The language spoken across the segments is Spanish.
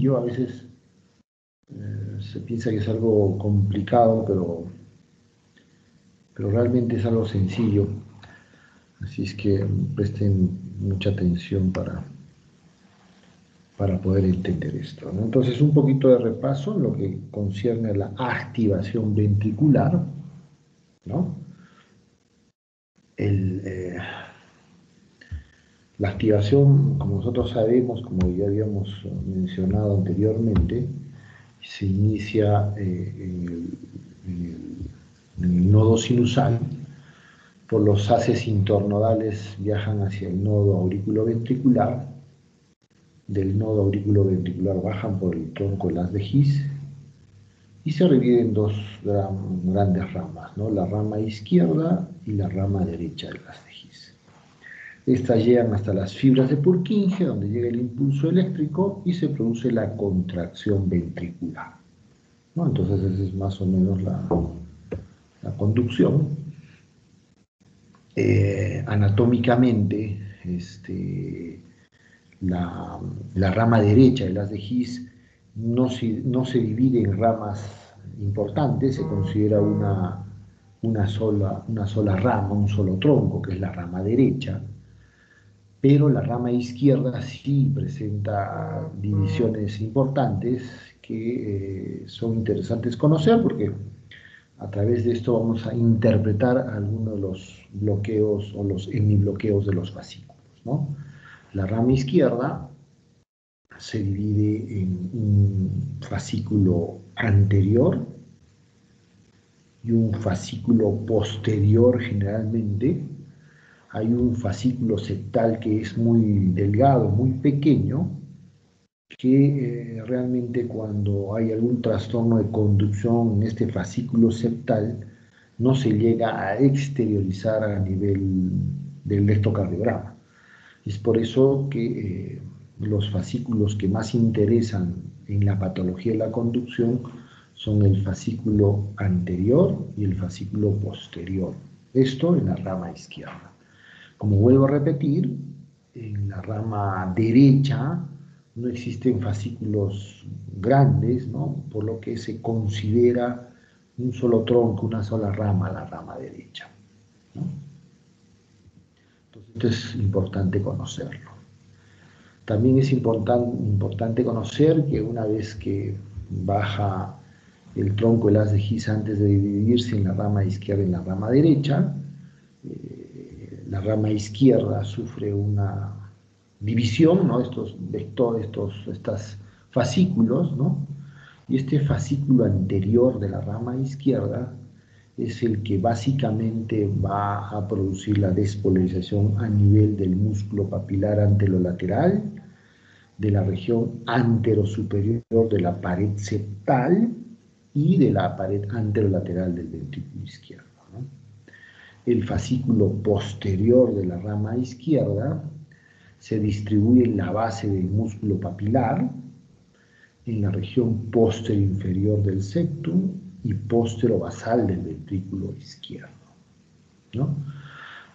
sencillo, a veces se piensa que es algo complicado, pero realmente es algo sencillo. Así es que presten mucha atención para poder entender esto, ¿no? Entonces, un poquito de repaso en lo que concierne a la activación ventricular, ¿no? La activación, como nosotros sabemos, como ya habíamos mencionado anteriormente, se inicia en el nodo sinusal. Por los haces internodales viajan hacia el nodo auriculoventricular. Del nodo auriculoventricular bajan por el tronco del haz de His y se dividen en dos grandes ramas, ¿no? La rama izquierda y la rama derecha del haz de His. Estas llegan hasta las fibras de Purkinje, donde llega el impulso eléctrico y se produce la contracción ventricular, ¿no? Entonces esa es más o menos la conducción. Anatómicamente, la rama derecha del haz de His no se divide en ramas importantes, se considera una sola rama, un solo tronco, que es la rama derecha, pero la rama izquierda sí presenta divisiones importantes que son interesantes conocer, porque a través de esto vamos a interpretar algunos de los bloqueos o los hemibloqueos de los fascículos, ¿no? La rama izquierda se divide en un fascículo anterior y un fascículo posterior generalmente. Hay un fascículo septal que es muy delgado, muy pequeño, que realmente cuando hay algún trastorno de conducción en este fascículo septal no se llega a exteriorizar a nivel del electrocardiograma. Es por eso que los fascículos que más interesan en la patología de la conducción son el fascículo anterior y el fascículo posterior. Esto en la rama izquierda. Como vuelvo a repetir, en la rama derecha no existen fascículos grandes, ¿no? Por lo que se considera un solo tronco, una sola rama, la rama derecha, ¿no? Entonces, esto es importante conocerlo. También es importante conocer que una vez que baja el tronco del haz de His antes de dividirse en la rama izquierda y en la rama derecha, la rama izquierda sufre una división, ¿no? Estos vectores, estos fascículos, ¿no? Y este fascículo anterior de la rama izquierda es el que básicamente va a producir la despolarización a nivel del músculo papilar anterolateral, de la región anterosuperior de la pared septal y de la pared anterolateral del ventrículo izquierdo, ¿no? El fascículo posterior de la rama izquierda se distribuye en la base del músculo papilar, en la región posterior-inferior del septum y postero-basal del ventrículo izquierdo, ¿no?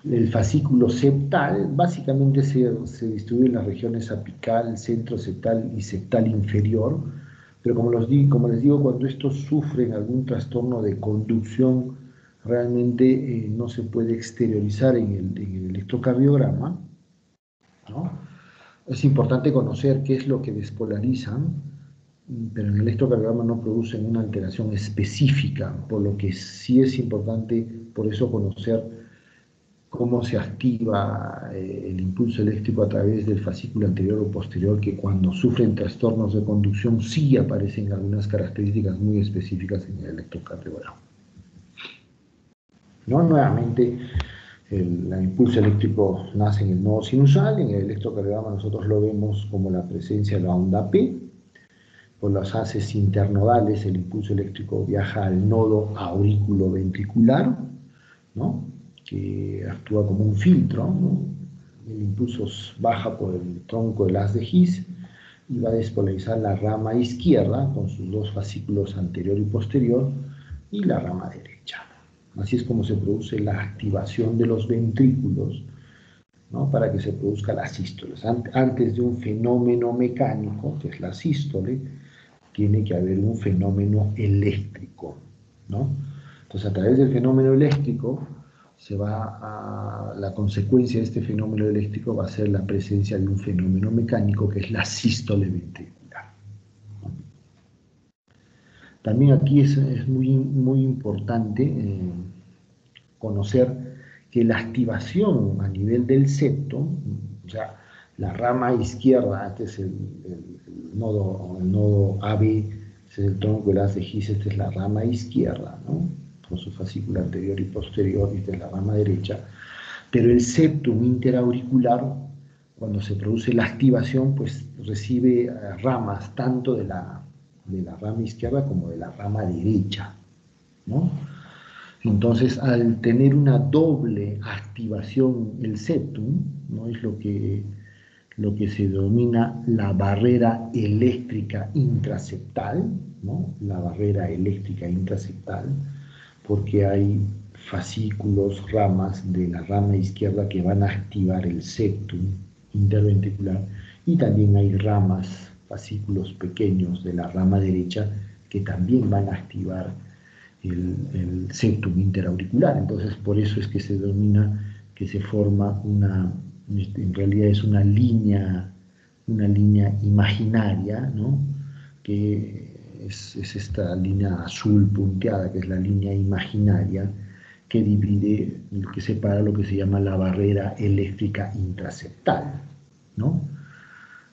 El fascículo septal básicamente se distribuye en las regiones apical, centro-septal y septal inferior, pero como les digo, cuando estos sufren algún trastorno de conducción, realmente no se puede exteriorizar en el electrocardiograma, ¿no? Es importante conocer qué es lo que despolarizan, pero en el electrocardiograma no producen una alteración específica, por lo que sí es importante por eso conocer cómo se activa el impulso eléctrico a través del fascículo anterior o posterior, que cuando sufren trastornos de conducción sí aparecen algunas características muy específicas en el electrocardiograma, ¿no? Nuevamente, el impulso eléctrico nace en el nodo sinusal. En el electrocardiograma nosotros lo vemos como la presencia de la onda P. Por los haces internodales el impulso eléctrico viaja al nodo auriculoventricular, ¿no? Que actúa como un filtro, ¿no? El impulso baja por el tronco del haz de His y va a despolarizar la rama izquierda con sus dos fascículos anterior y posterior y la rama derecha. Así es como se produce la activación de los ventrículos ¿no? Para que se produzca la sístole. Antes de un fenómeno mecánico, que es la sístole, tiene que haber un fenómeno eléctrico, ¿no? Entonces, a través del fenómeno eléctrico, la consecuencia de este fenómeno eléctrico va a ser la presencia de un fenómeno mecánico, que es la sístole ventricular. También aquí es muy importante conocer que la activación a nivel del septo, o sea, la rama izquierda, este es el nodo AB, este es el tronco del haz de His, esta es la rama izquierda, ¿no? Con su fascícula anterior y posterior, y esta es la rama derecha. Pero el septum interauricular, cuando se produce la activación, pues recibe ramas tanto de la rama izquierda como de la rama derecha, ¿no? Entonces, al tener una doble activación el septum, ¿no? Es lo que se denomina la barrera eléctrica intraseptal, ¿no? La barrera eléctrica intraseptal, porque hay fascículos, ramas de la rama izquierda que van a activar el septum interventricular, y también hay ramas, fascículos pequeños de la rama derecha que también van a activar el septum interauricular. Entonces, por eso es que se denomina que se forma en realidad es una línea imaginaria, ¿no? Que es esta línea azul punteada, que es la línea imaginaria que divide, que separa lo que se llama la barrera eléctrica intraseptal, ¿no?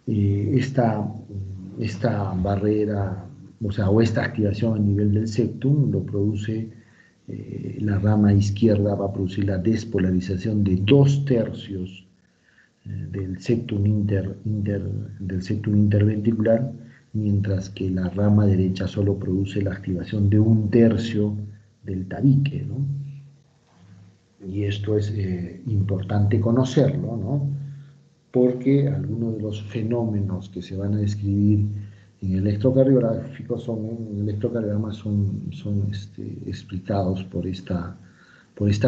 Esta barrera, o esta activación a nivel del septum lo produce la rama izquierda, va a producir la despolarización de 2/3 del septum interventricular, mientras que la rama derecha solo produce la activación de 1/3 del tabique, ¿no? Y esto es importante conocerlo, ¿no? Porque algunos de los fenómenos que se van a describir en el electrocardiograma son explicados por esta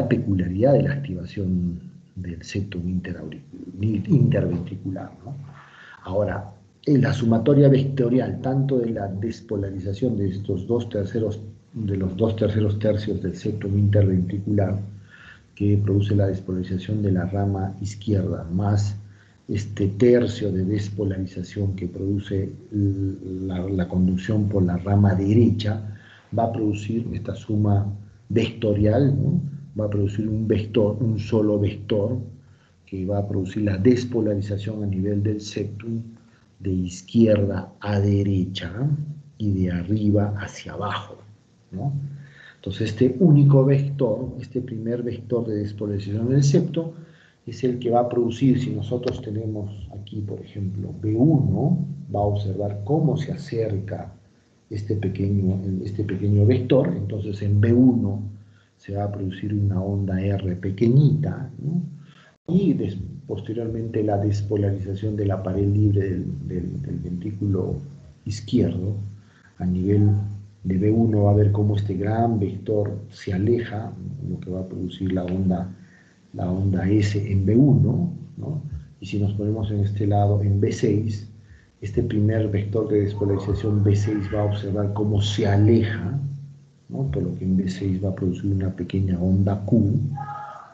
peculiaridad de la activación del septum interventricular, ¿no? Ahora, en la sumatoria vectorial, tanto de la despolarización de estos los 2/3 del septum interventricular, que produce la despolarización de la rama izquierda, más este tercio de despolarización que produce la conducción por la rama derecha, va a producir esta suma vectorial, ¿no? Va a producir un solo vector, que va a producir la despolarización a nivel del septum de izquierda a derecha y de arriba hacia abajo, ¿no? Entonces, este único vector, este primer vector de despolarización del septo, es el que va a producir, si nosotros tenemos aquí, por ejemplo, B1, va a observar cómo se acerca este pequeño vector. Entonces, en B1 se va a producir una onda R pequeñita, ¿no? Y posteriormente la despolarización de la pared libre del ventrículo izquierdo a nivel de B1 va a ver cómo este gran vector se aleja, lo que va a producir la onda S en B1, ¿no? Y si nos ponemos en este lado, en B6, este primer vector de despolarización B6 va a observar cómo se aleja, ¿no? Por lo que en B6 va a producir una pequeña onda Q,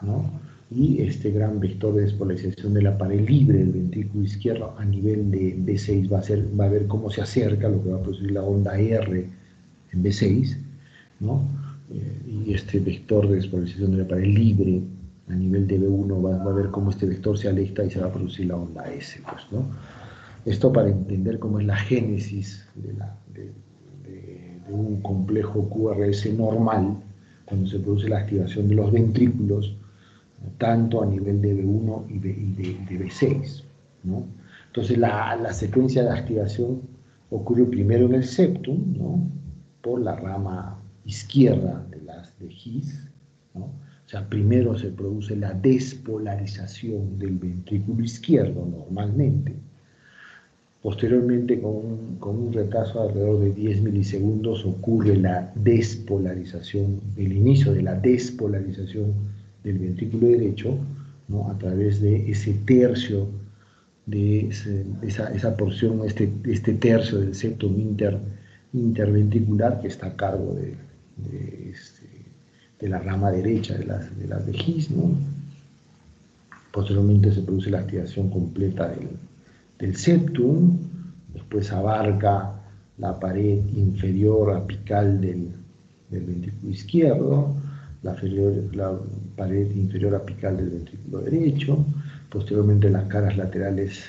¿no? Y este gran vector de despolarización de la pared libre del ventrículo izquierdo a nivel de B6 va a ver cómo se acerca, lo que va a producir la onda R en B6, ¿no? Y este vector de despolarización de la pared libre a nivel de B1 va a ver cómo este vector se aleja y se va a producir la onda S, pues, ¿no? Esto para entender cómo es la génesis de un complejo QRS normal cuando se produce la activación de los ventrículos, tanto a nivel de B1 y de B6, ¿no? Entonces la secuencia de activación ocurre primero en el septum, ¿no? Por la rama izquierda de His, ¿no? O sea, primero se produce la despolarización del ventrículo izquierdo normalmente. Posteriormente, con un retraso de alrededor de 10 milisegundos, ocurre la despolarización, el inicio de la despolarización del ventrículo derecho, ¿no? A través de ese tercio, de esa porción, este tercio del septum interventricular que está a cargo de la rama derecha de las de His, ¿no? Posteriormente se produce la activación completa del septum, después abarca la pared inferior apical del ventrículo izquierdo, la pared inferior apical del ventrículo derecho, posteriormente las caras laterales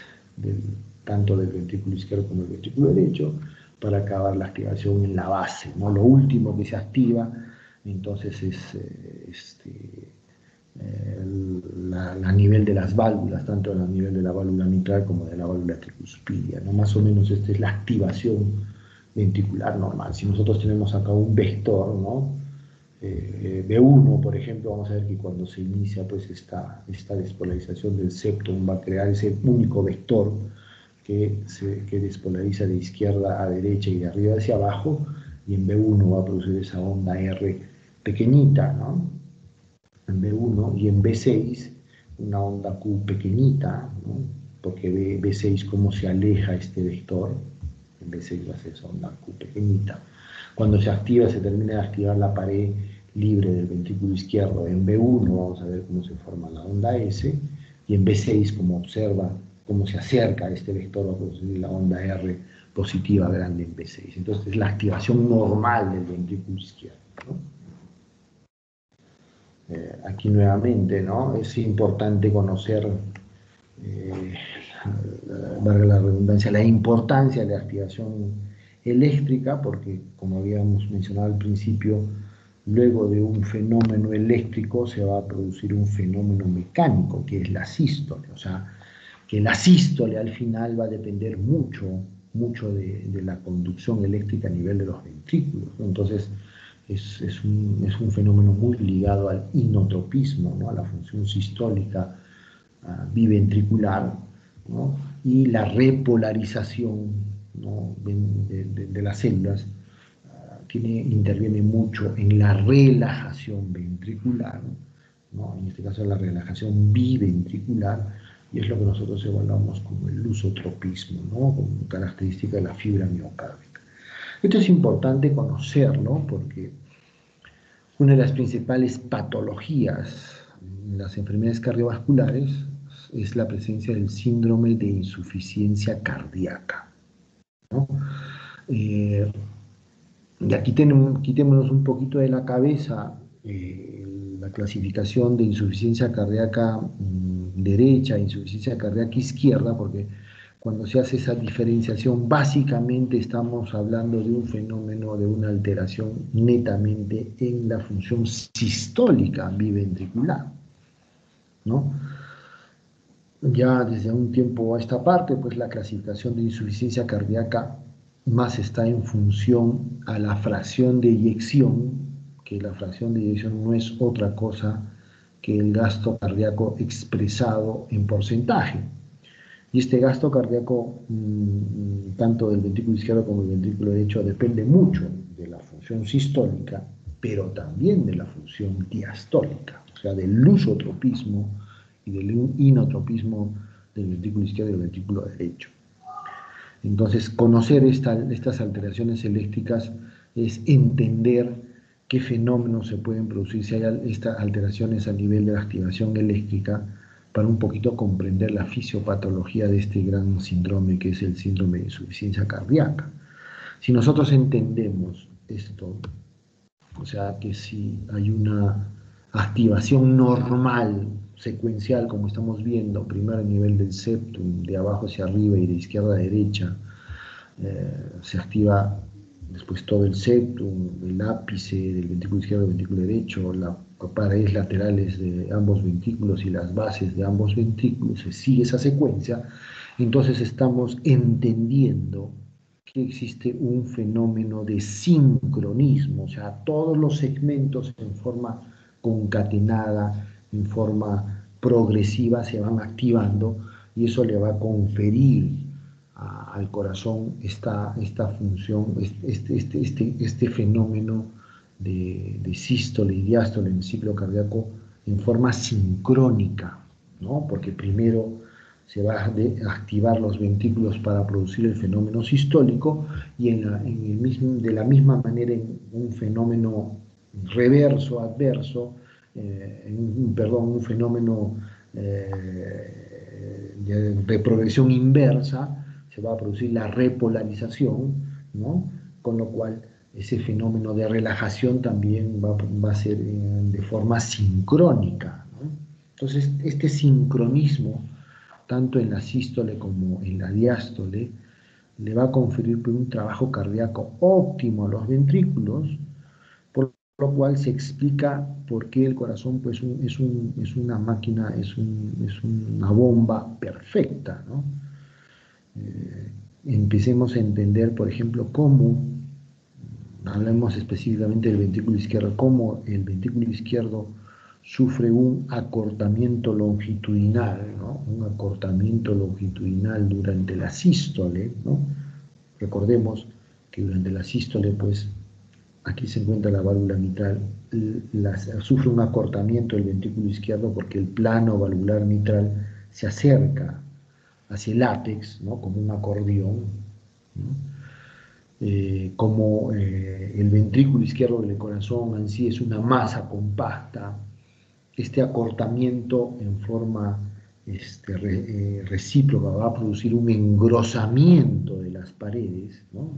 tanto del ventrículo izquierdo como del ventrículo derecho, para acabar la activación en la base, ¿no? Lo último que se activa entonces es a nivel de las válvulas, tanto a nivel de la válvula mitral como de la válvula tricuspidia, ¿no? Más o menos esta es la activación ventricular normal. Si nosotros tenemos acá un vector, ¿no? B1, por ejemplo, vamos a ver que cuando se inicia pues esta despolarización del septum va a crear ese único vector que despolariza de izquierda a derecha y de arriba hacia abajo, y en B1 va a producir esa onda R pequeñita, ¿no? En B1, y en B6 una onda Q pequeñita, ¿no? Porque B6 cómo se aleja este vector, en B6 va a ser esa onda Q pequeñita. Cuando se activa, se termina de activar la pared libre del ventrículo izquierdo. En B1 vamos a ver cómo se forma la onda S, y en B6, como observa cómo se acerca a este vector, va a producir la onda R positiva grande en B6. Entonces es la activación normal del ventrículo izquierdo, ¿no? Aquí nuevamente, ¿no? Es importante conocer, eh, valga la redundancia, la importancia de la activación eléctrica, porque como habíamos mencionado al principio, luego de un fenómeno eléctrico se va a producir un fenómeno mecánico, que es la sístole. O sea, que la sístole al final va a depender mucho de la conducción eléctrica a nivel de los ventrículos, ¿no? Entonces, es un fenómeno muy ligado al inotropismo, ¿no? A la función sistólica biventricular, ¿no? Y la repolarización, ¿no? de las células interviene mucho en la relajación ventricular, ¿no? En este caso la relajación biventricular, y es lo que nosotros evaluamos como el lusotropismo, ¿no? Como característica de la fibra miocárdica. Esto es importante conocerlo porque una de las principales patologías en las enfermedades cardiovasculares es la presencia del síndrome de insuficiencia cardíaca, ¿no? Eh, y aquí quitémonos un poquito de la cabeza la clasificación de insuficiencia cardíaca derecha, insuficiencia cardíaca izquierda, porque cuando se hace esa diferenciación, básicamente estamos hablando de un fenómeno, de una alteración netamente en la función sistólica biventricular, ¿no? Ya desde un tiempo a esta parte, pues la clasificación de insuficiencia cardíaca más está en función a la fracción de eyección, que la fracción de eyección no es otra cosa que el gasto cardíaco expresado en porcentaje. Y este gasto cardíaco, tanto del ventrículo izquierdo como del ventrículo derecho, depende mucho de la función sistólica, pero también de la función diastólica, o sea, del lusotropismo y del inotropismo del ventrículo izquierdo y del ventrículo derecho. Entonces, conocer estas alteraciones eléctricas es entender qué fenómenos se pueden producir si hay estas alteraciones a nivel de la activación eléctrica, para un poquito comprender la fisiopatología de este gran síndrome que es el síndrome de insuficiencia cardíaca. Si nosotros entendemos esto, o sea que si hay una activación normal, secuencial, como estamos viendo, primero a nivel del septum, de abajo hacia arriba y de izquierda a derecha, se activa después todo el septum, el ápice del ventrículo izquierdo y del ventrículo derecho, las paredes laterales de ambos ventrículos y las bases de ambos ventrículos, se sigue esa secuencia. Entonces estamos entendiendo que existe un fenómeno de sincronismo, o sea, todos los segmentos en forma concatenada, en forma progresiva se van activando, y eso le va a conferir al corazón esta función, este fenómeno de sístole y diástole en el ciclo cardíaco en forma sincrónica, ¿no? Porque primero se va a activar los ventrículos para producir el fenómeno sistólico y de la misma manera en un fenómeno reverso, adverso, perdón, un fenómeno de progresión inversa, se va a producir la repolarización, ¿no? Con lo cual ese fenómeno de relajación también va a ser de forma sincrónica, ¿no? Entonces, este sincronismo, tanto en la sístole como en la diástole, le va a conferir un trabajo cardíaco óptimo a los ventrículos, por lo cual se explica por qué el corazón pues, es una máquina, es una bomba perfecta, ¿no? Empecemos a entender, por ejemplo, cómo, hablemos específicamente del ventrículo izquierdo, cómo el ventrículo izquierdo sufre un acortamiento longitudinal, ¿no? Un acortamiento longitudinal durante la sístole, ¿no? Recordemos que durante la sístole, pues, aquí se encuentra la válvula mitral, sufre un acortamiento del ventrículo izquierdo porque el plano valvular mitral se acerca hacia el ápex, ¿no? Como un acordeón, ¿no? Como el ventrículo izquierdo del corazón en sí es una masa compacta, este acortamiento en forma recíproca va a producir un engrosamiento de las paredes, ¿no?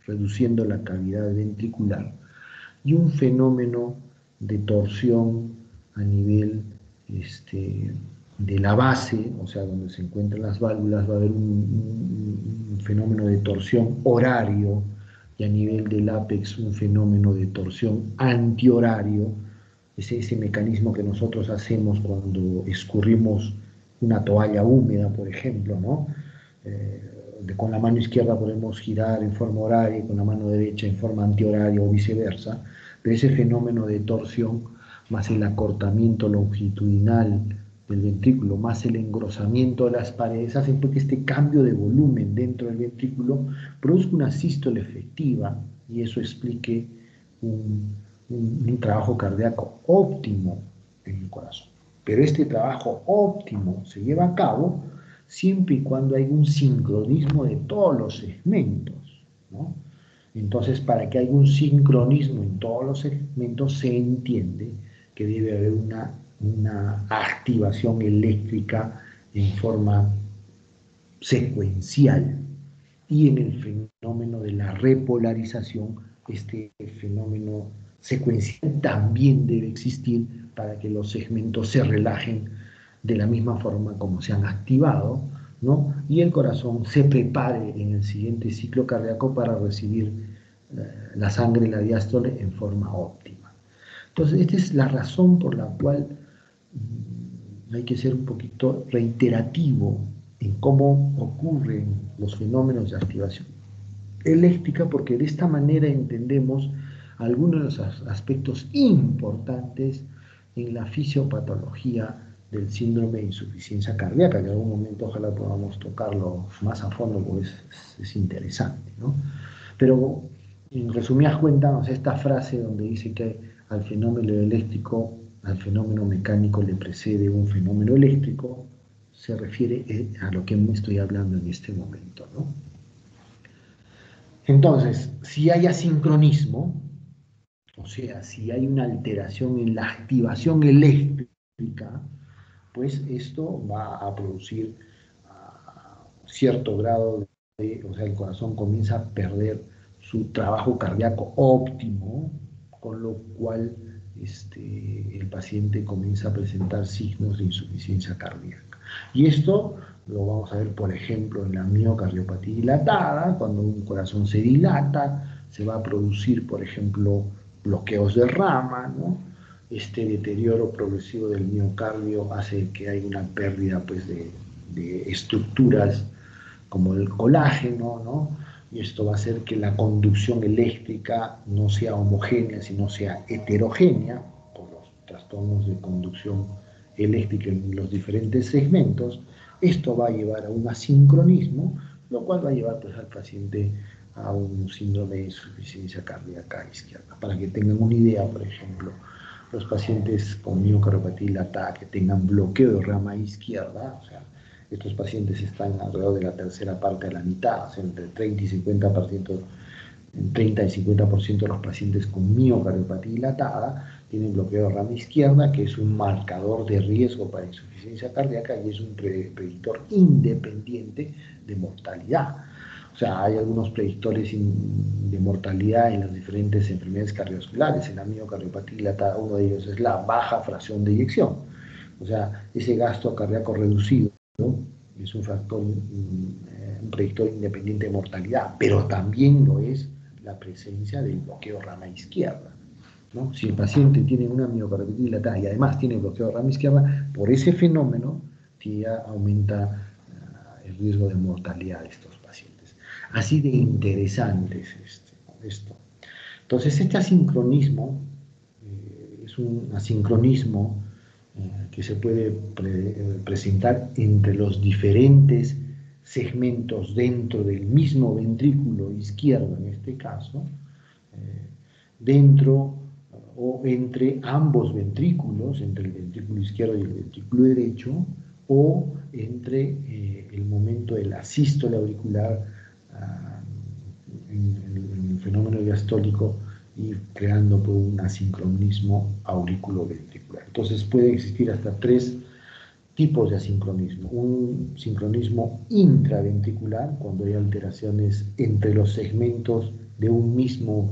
Reduciendo la cavidad ventricular, y un fenómeno de torsión a nivel de la base, o sea, donde se encuentran las válvulas, va a haber un fenómeno de torsión horario, y a nivel del ápex un fenómeno de torsión antihorario, ese mecanismo que nosotros hacemos cuando escurrimos una toalla húmeda, por ejemplo, ¿no? Con la mano izquierda podemos girar en forma horaria y con la mano derecha en forma antihoraria o viceversa, pero ese fenómeno de torsión más el acortamiento longitudinal del ventrículo más el engrosamiento de las paredes hacen que este cambio de volumen dentro del ventrículo produzca una sístole efectiva y eso explique un trabajo cardíaco óptimo en el corazón. Pero este trabajo óptimo se lleva a cabo siempre y cuando hay un sincronismo de todos los segmentos, ¿no? Entonces, para que haya un sincronismo en todos los segmentos, se entiende que debe haber una activación eléctrica en forma secuencial. Y en el fenómeno de la repolarización, este fenómeno secuencial también debe existir para que los segmentos se relajen de la misma forma como se han activado, ¿no? Y el corazón se prepare en el siguiente ciclo cardíaco para recibir la sangre y la diástole en forma óptima. Entonces, esta es la razón por la cual hay que ser un poquito reiterativo en cómo ocurren los fenómenos de activación eléctrica, porque de esta manera entendemos algunos de los aspectos importantes en la fisiopatología del síndrome de insuficiencia cardíaca, que en algún momento ojalá podamos tocarlo más a fondo, porque es interesante, ¿no? Pero en resumidas cuentas, esta frase donde dice que al fenómeno eléctrico, al fenómeno mecánico le precede un fenómeno eléctrico, se refiere a lo que me estoy hablando en este momento, ¿no? Entonces, si hay asincronismo, o sea, si hay una alteración en la activación eléctrica, pues esto va a producir cierto grado o sea, el corazón comienza a perder su trabajo cardíaco óptimo, con lo cual el paciente comienza a presentar signos de insuficiencia cardíaca. Y esto lo vamos a ver, por ejemplo, en la miocardiopatía dilatada, cuando un corazón se dilata, se va a producir, por ejemplo, bloqueos de rama, ¿no? Este deterioro progresivo del miocardio hace que haya una pérdida pues, de estructuras como el colágeno, ¿no? Y esto va a hacer que la conducción eléctrica no sea homogénea, sino sea heterogénea, por los trastornos de conducción eléctrica en los diferentes segmentos. Esto va a llevar a un asincronismo, lo cual va a llevar pues, al paciente a un síndrome de insuficiencia cardíaca izquierda. Para que tengan una idea, por ejemplo, los pacientes con miocardiopatía dilatada que tengan bloqueo de rama izquierda, o sea, estos pacientes están alrededor de la tercera parte de la mitad, o sea, entre 30 y 50%, en 30 y 50% de los pacientes con miocardiopatía dilatada tienen bloqueo de rama izquierda, que es un marcador de riesgo para insuficiencia cardíaca y es un predictor independiente de mortalidad. O sea, hay algunos predictores de mortalidad en las diferentes enfermedades cardiovasculares. En la miocardiopatía dilatada, uno de ellos es la baja fracción de eyección. O sea, ese gasto cardíaco reducido, ¿no?, es un factor, un predictor independiente de mortalidad, pero también lo es la presencia del bloqueo rama izquierda, ¿no? Si el paciente tiene una miocarditis dilatada y además tiene bloqueo de rama izquierda, por ese fenómeno ya aumenta el riesgo de mortalidad de estos pacientes. Así de interesante es esto. Entonces, este asincronismo es un asincronismo que se puede presentar entre los diferentes segmentos dentro del mismo ventrículo izquierdo, en este caso, dentro o entre ambos ventrículos, entre el ventrículo izquierdo y el ventrículo derecho, o entre el momento de la sístole auricular en el fenómeno diastólico y creando pues, un asincronismo auriculoventricular. Entonces puede existir hasta tres tipos de asincronismo. Un sincronismo intraventricular, cuando hay alteraciones entre los segmentos de un mismo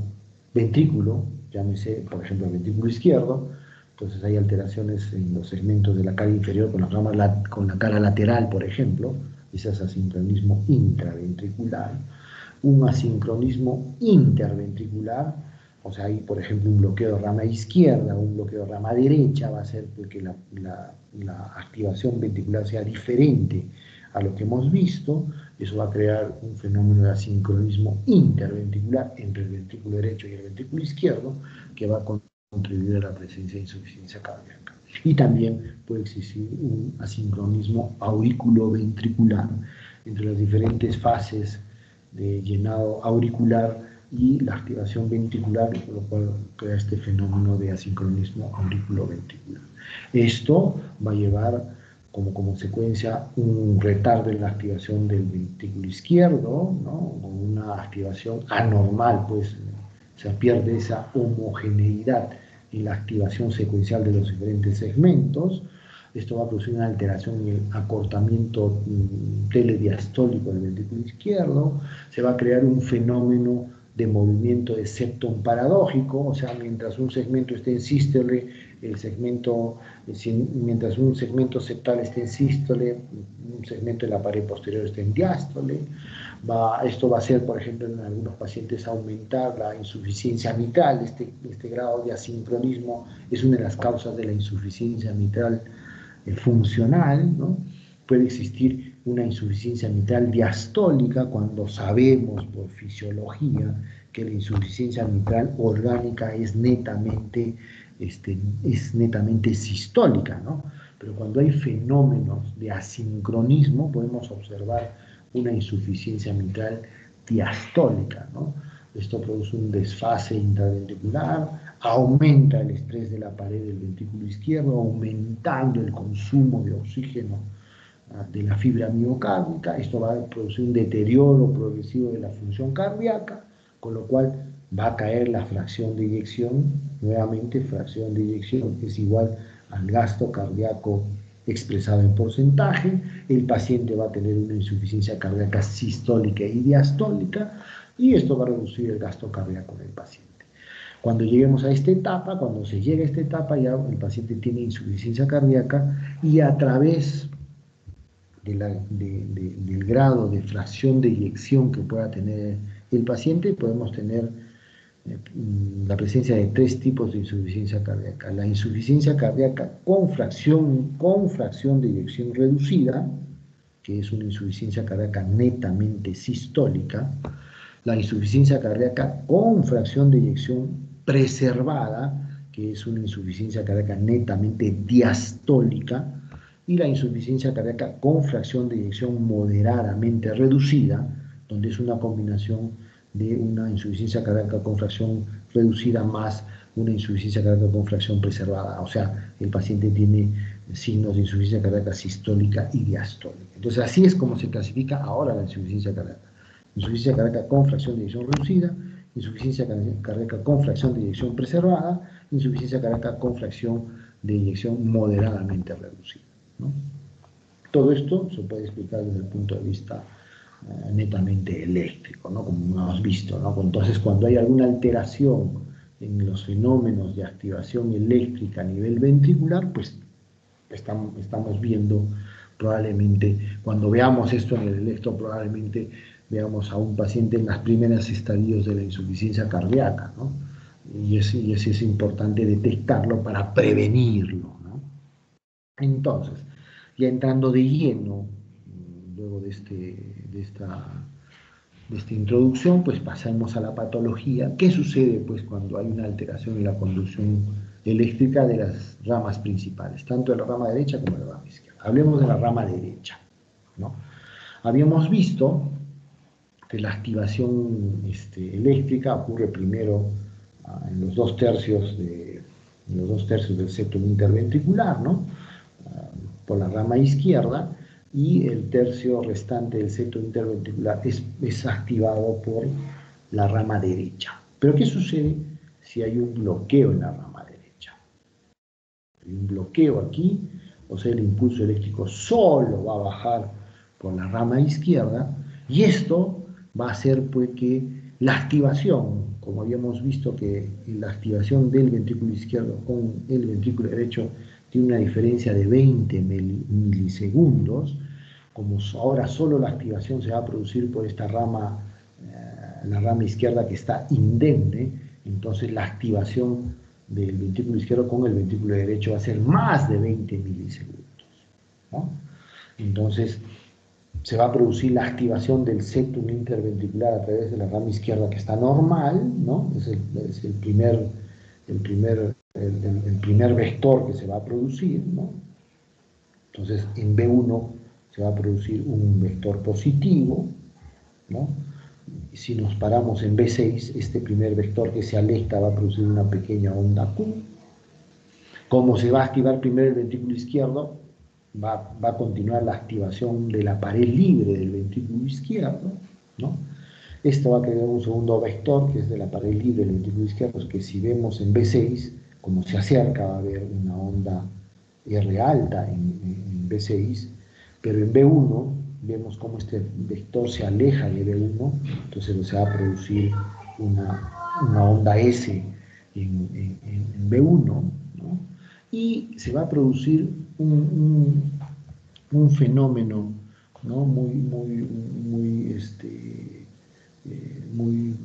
ventrículo, llámese, por ejemplo, el ventrículo izquierdo, entonces hay alteraciones en los segmentos de la cara inferior con la cara lateral, por ejemplo, ese es asincronismo intraventricular. Un asincronismo interventricular, o sea, hay, por ejemplo, un bloqueo de rama izquierda, un bloqueo de rama derecha, va a ser porque la activación ventricular sea diferente a lo que hemos visto. Eso va a crear un fenómeno de asincronismo interventricular entre el ventrículo derecho y el ventrículo izquierdo, que va a contribuir a la presencia de insuficiencia cardíaca. Y también puede existir un asincronismo auriculoventricular entre las diferentes fases de llenado auricular y la activación ventricular, por lo cual crea este fenómeno de asincronismo auriculoventricular. Esto va a llevar como consecuencia un retardo en la activación del ventrículo izquierdo, ¿no?, con una activación anormal, pues se pierde esa homogeneidad en la activación secuencial de los diferentes segmentos. Esto va a producir una alteración en el acortamiento telediastólico del ventrículo izquierdo. Se va a crear un fenómeno de movimiento de septum paradójico, o sea, mientras un segmento esté en sístole, mientras un segmento septal esté en sístole, un segmento de la pared posterior esté en diástole. Esto va a hacer, por ejemplo, en algunos pacientes aumentar la insuficiencia mitral. Este grado de asincronismo es una de las causas de la insuficiencia mitral funcional, ¿no? Puede existir una insuficiencia mitral diastólica cuando sabemos por fisiología que la insuficiencia mitral orgánica es netamente sistólica, ¿no? Pero cuando hay fenómenos de asincronismo podemos observar una insuficiencia mitral diastólica, ¿no? Esto produce un desfase intraventricular, aumenta el estrés de la pared del ventrículo izquierdo, aumentando el consumo de oxígeno de la fibra miocárdica. Esto va a producir un deterioro progresivo de la función cardíaca, con lo cual va a caer la fracción de eyección. Nuevamente, fracción de eyección es igual al gasto cardíaco expresado en porcentaje. El paciente va a tener una insuficiencia cardíaca sistólica y diastólica, y esto va a reducir el gasto cardíaco del paciente. Cuando lleguemos a esta etapa, cuando se llega a esta etapa, ya el paciente tiene insuficiencia cardíaca y a través del grado de fracción de eyección que pueda tener el paciente, podemos tener la presencia de tres tipos de insuficiencia cardíaca. La insuficiencia cardíaca con fracción de eyección reducida, que es una insuficiencia cardíaca netamente sistólica. La insuficiencia cardíaca con fracción de eyección preservada, que es una insuficiencia cardíaca netamente diastólica. Y la insuficiencia cardíaca con fracción de eyección moderadamente reducida, donde es una combinación de una insuficiencia cardíaca con fracción reducida más una insuficiencia cardíaca con fracción preservada, o sea, el paciente tiene signos de insuficiencia cardíaca sistólica y diastólica. Entonces, así es como se clasifica ahora la insuficiencia cardíaca. Insuficiencia cardíaca con fracción de eyección reducida, insuficiencia cardíaca con fracción de eyección preservada, insuficiencia cardíaca con fracción de eyección moderadamente reducida, ¿no? Todo esto se puede explicar desde el punto de vista netamente eléctrico, ¿no? Como hemos visto, ¿no? Entonces, cuando hay alguna alteración en los fenómenos de activación eléctrica a nivel ventricular, pues estamos viendo probablemente, cuando veamos esto en el electro, probablemente veamos a un paciente en las primeras estadios de la insuficiencia cardíaca, ¿no? Y es importante detectarlo para prevenirlo, ¿no? Entonces, ya entrando de lleno, luego de esta introducción, pues pasamos a la patología. ¿Qué sucede pues cuando hay una alteración en la conducción eléctrica de las ramas principales, tanto de la rama derecha como de la rama izquierda? Hablemos de la rama derecha, ¿no? Habíamos visto que la activación eléctrica ocurre primero en los dos tercios del septum interventricular, ¿no? Por la rama izquierda, y el tercio restante del septum interventricular es activado por la rama derecha. Pero ¿qué sucede si hay un bloqueo en la rama derecha? Hay un bloqueo aquí, o sea, el impulso eléctrico solo va a bajar por la rama izquierda, y esto va a hacer pues que la activación, como habíamos visto que la activación del ventrículo izquierdo con el ventrículo derecho tiene una diferencia de 20 milisegundos, como ahora solo la activación se va a producir por esta rama, la rama izquierda que está indemne, entonces la activación del ventrículo izquierdo con el ventrículo derecho va a ser más de 20 milisegundos, ¿no? Entonces se va a producir la activación del septum interventricular a través de la rama izquierda que está normal, ¿no? Es el primer vector que se va a producir, ¿no? Entonces en B1 se va a producir un vector positivo, ¿no? Y si nos paramos en B6, este primer vector que se aleja va a producir una pequeña onda Q. Como se va a activar primero el ventrículo izquierdo, va a continuar la activación de la pared libre del ventrículo izquierdo, ¿no? Esto va a crear un segundo vector, que es de la pared libre del ventrículo izquierdo, que si vemos en B6, como se acerca, va a haber una onda R alta en B6, pero en B1 vemos cómo este vector se aleja de B1, entonces se va a producir una onda S en B1, ¿no? Y se va a producir un fenómeno, ¿no? Muy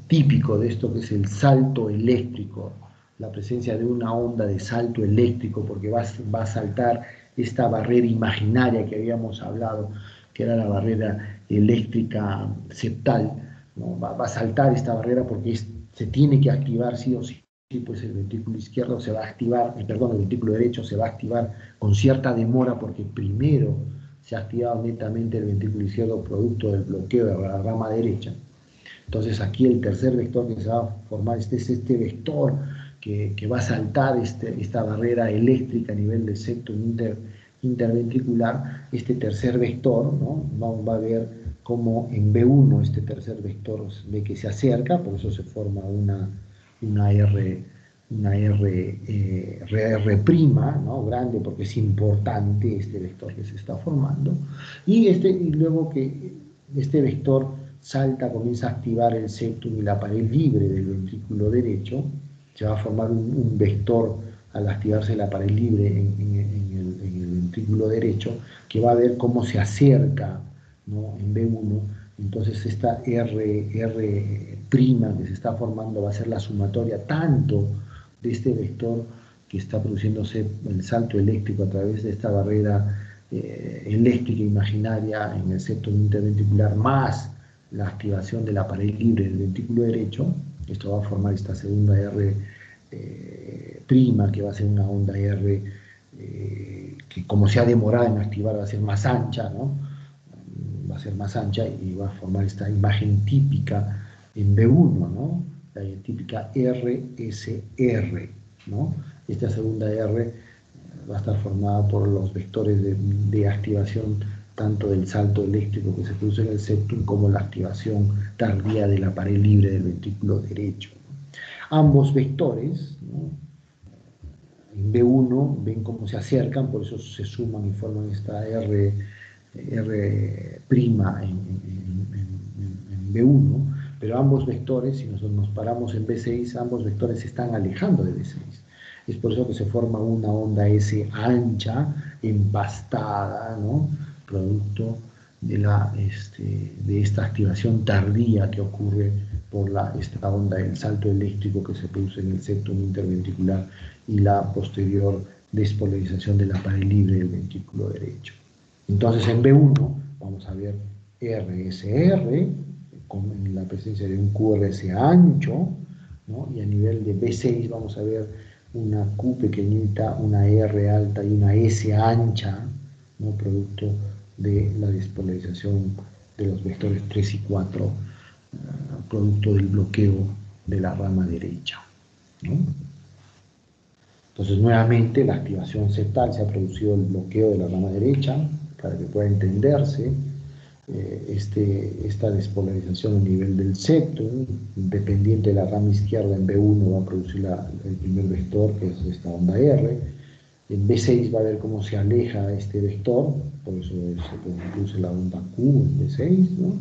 típico de esto, que es el salto eléctrico, la presencia de una onda de salto eléctrico, porque va a saltar esta barrera imaginaria que habíamos hablado, que era la barrera eléctrica septal, ¿no? Va a saltar esta barrera porque se tiene que activar sí o sí, pues el ventrículo izquierdo se va a activar, perdón, el ventrículo derecho se va a activar con cierta demora porque primero se ha activado netamente el ventrículo izquierdo producto del bloqueo de la rama derecha. Entonces aquí el tercer vector que se va a formar es este vector que va a saltar esta barrera eléctrica a nivel del septum interventricular. Este tercer vector, ¿no? Va a ver cómo en B1 este tercer vector ve que se acerca, por eso se forma una R, ¿no? Grande, porque es importante este vector que se está formando, y luego que este vector salta, comienza a activar el septum y la pared libre del ventrículo derecho, se va a formar un vector al activarse la pared libre en el ventrículo derecho, que va a ver cómo se acerca, ¿no? En B1, entonces esta R' que se está formando va a ser la sumatoria tanto de este vector que está produciéndose el salto eléctrico a través de esta barrera eléctrica imaginaria en el septum interventricular, más la activación de la pared libre del ventrículo derecho. Esto va a formar esta segunda R' que va a ser una onda R que, como se ha demorado en activar, va a ser más ancha, ¿no? Va a ser más ancha y va a formar esta imagen típica en B1, ¿no? la típica RSR, ¿no? Esta segunda R va a estar formada por los vectores de activación tanto del salto eléctrico que se produce en el septum como la activación tardía de la pared libre del ventrículo derecho, ¿no? Ambos vectores, ¿no?, en B1 ven cómo se acercan, por eso se suman y forman esta R' en B1, pero ambos vectores, si nosotros nos paramos en B6, ambos vectores se están alejando de B6. Es por eso que se forma una onda S ancha, empastada, ¿no?, producto de esta activación tardía que ocurre por esta onda del salto eléctrico que se produce en el septum interventricular y la posterior despolarización de la pared libre del ventrículo derecho. Entonces en B1 vamos a ver RSR, en la presencia de un QRS ancho, ¿no?, y a nivel de B6 vamos a ver una Q pequeñita, una R alta y una S ancha, ¿no?, producto de la despolarización de los vectores 3 y 4, producto del bloqueo de la rama derecha, ¿no? Entonces, nuevamente, la activación septal, se ha producido el bloqueo de la rama derecha, para que pueda entenderse esta despolarización a nivel del septum, independiente de la rama izquierda. En B1 va a producir el primer vector, que es esta onda R. En B6 va a ver cómo se aleja este vector, por eso se produce la onda Q en B6, ¿no?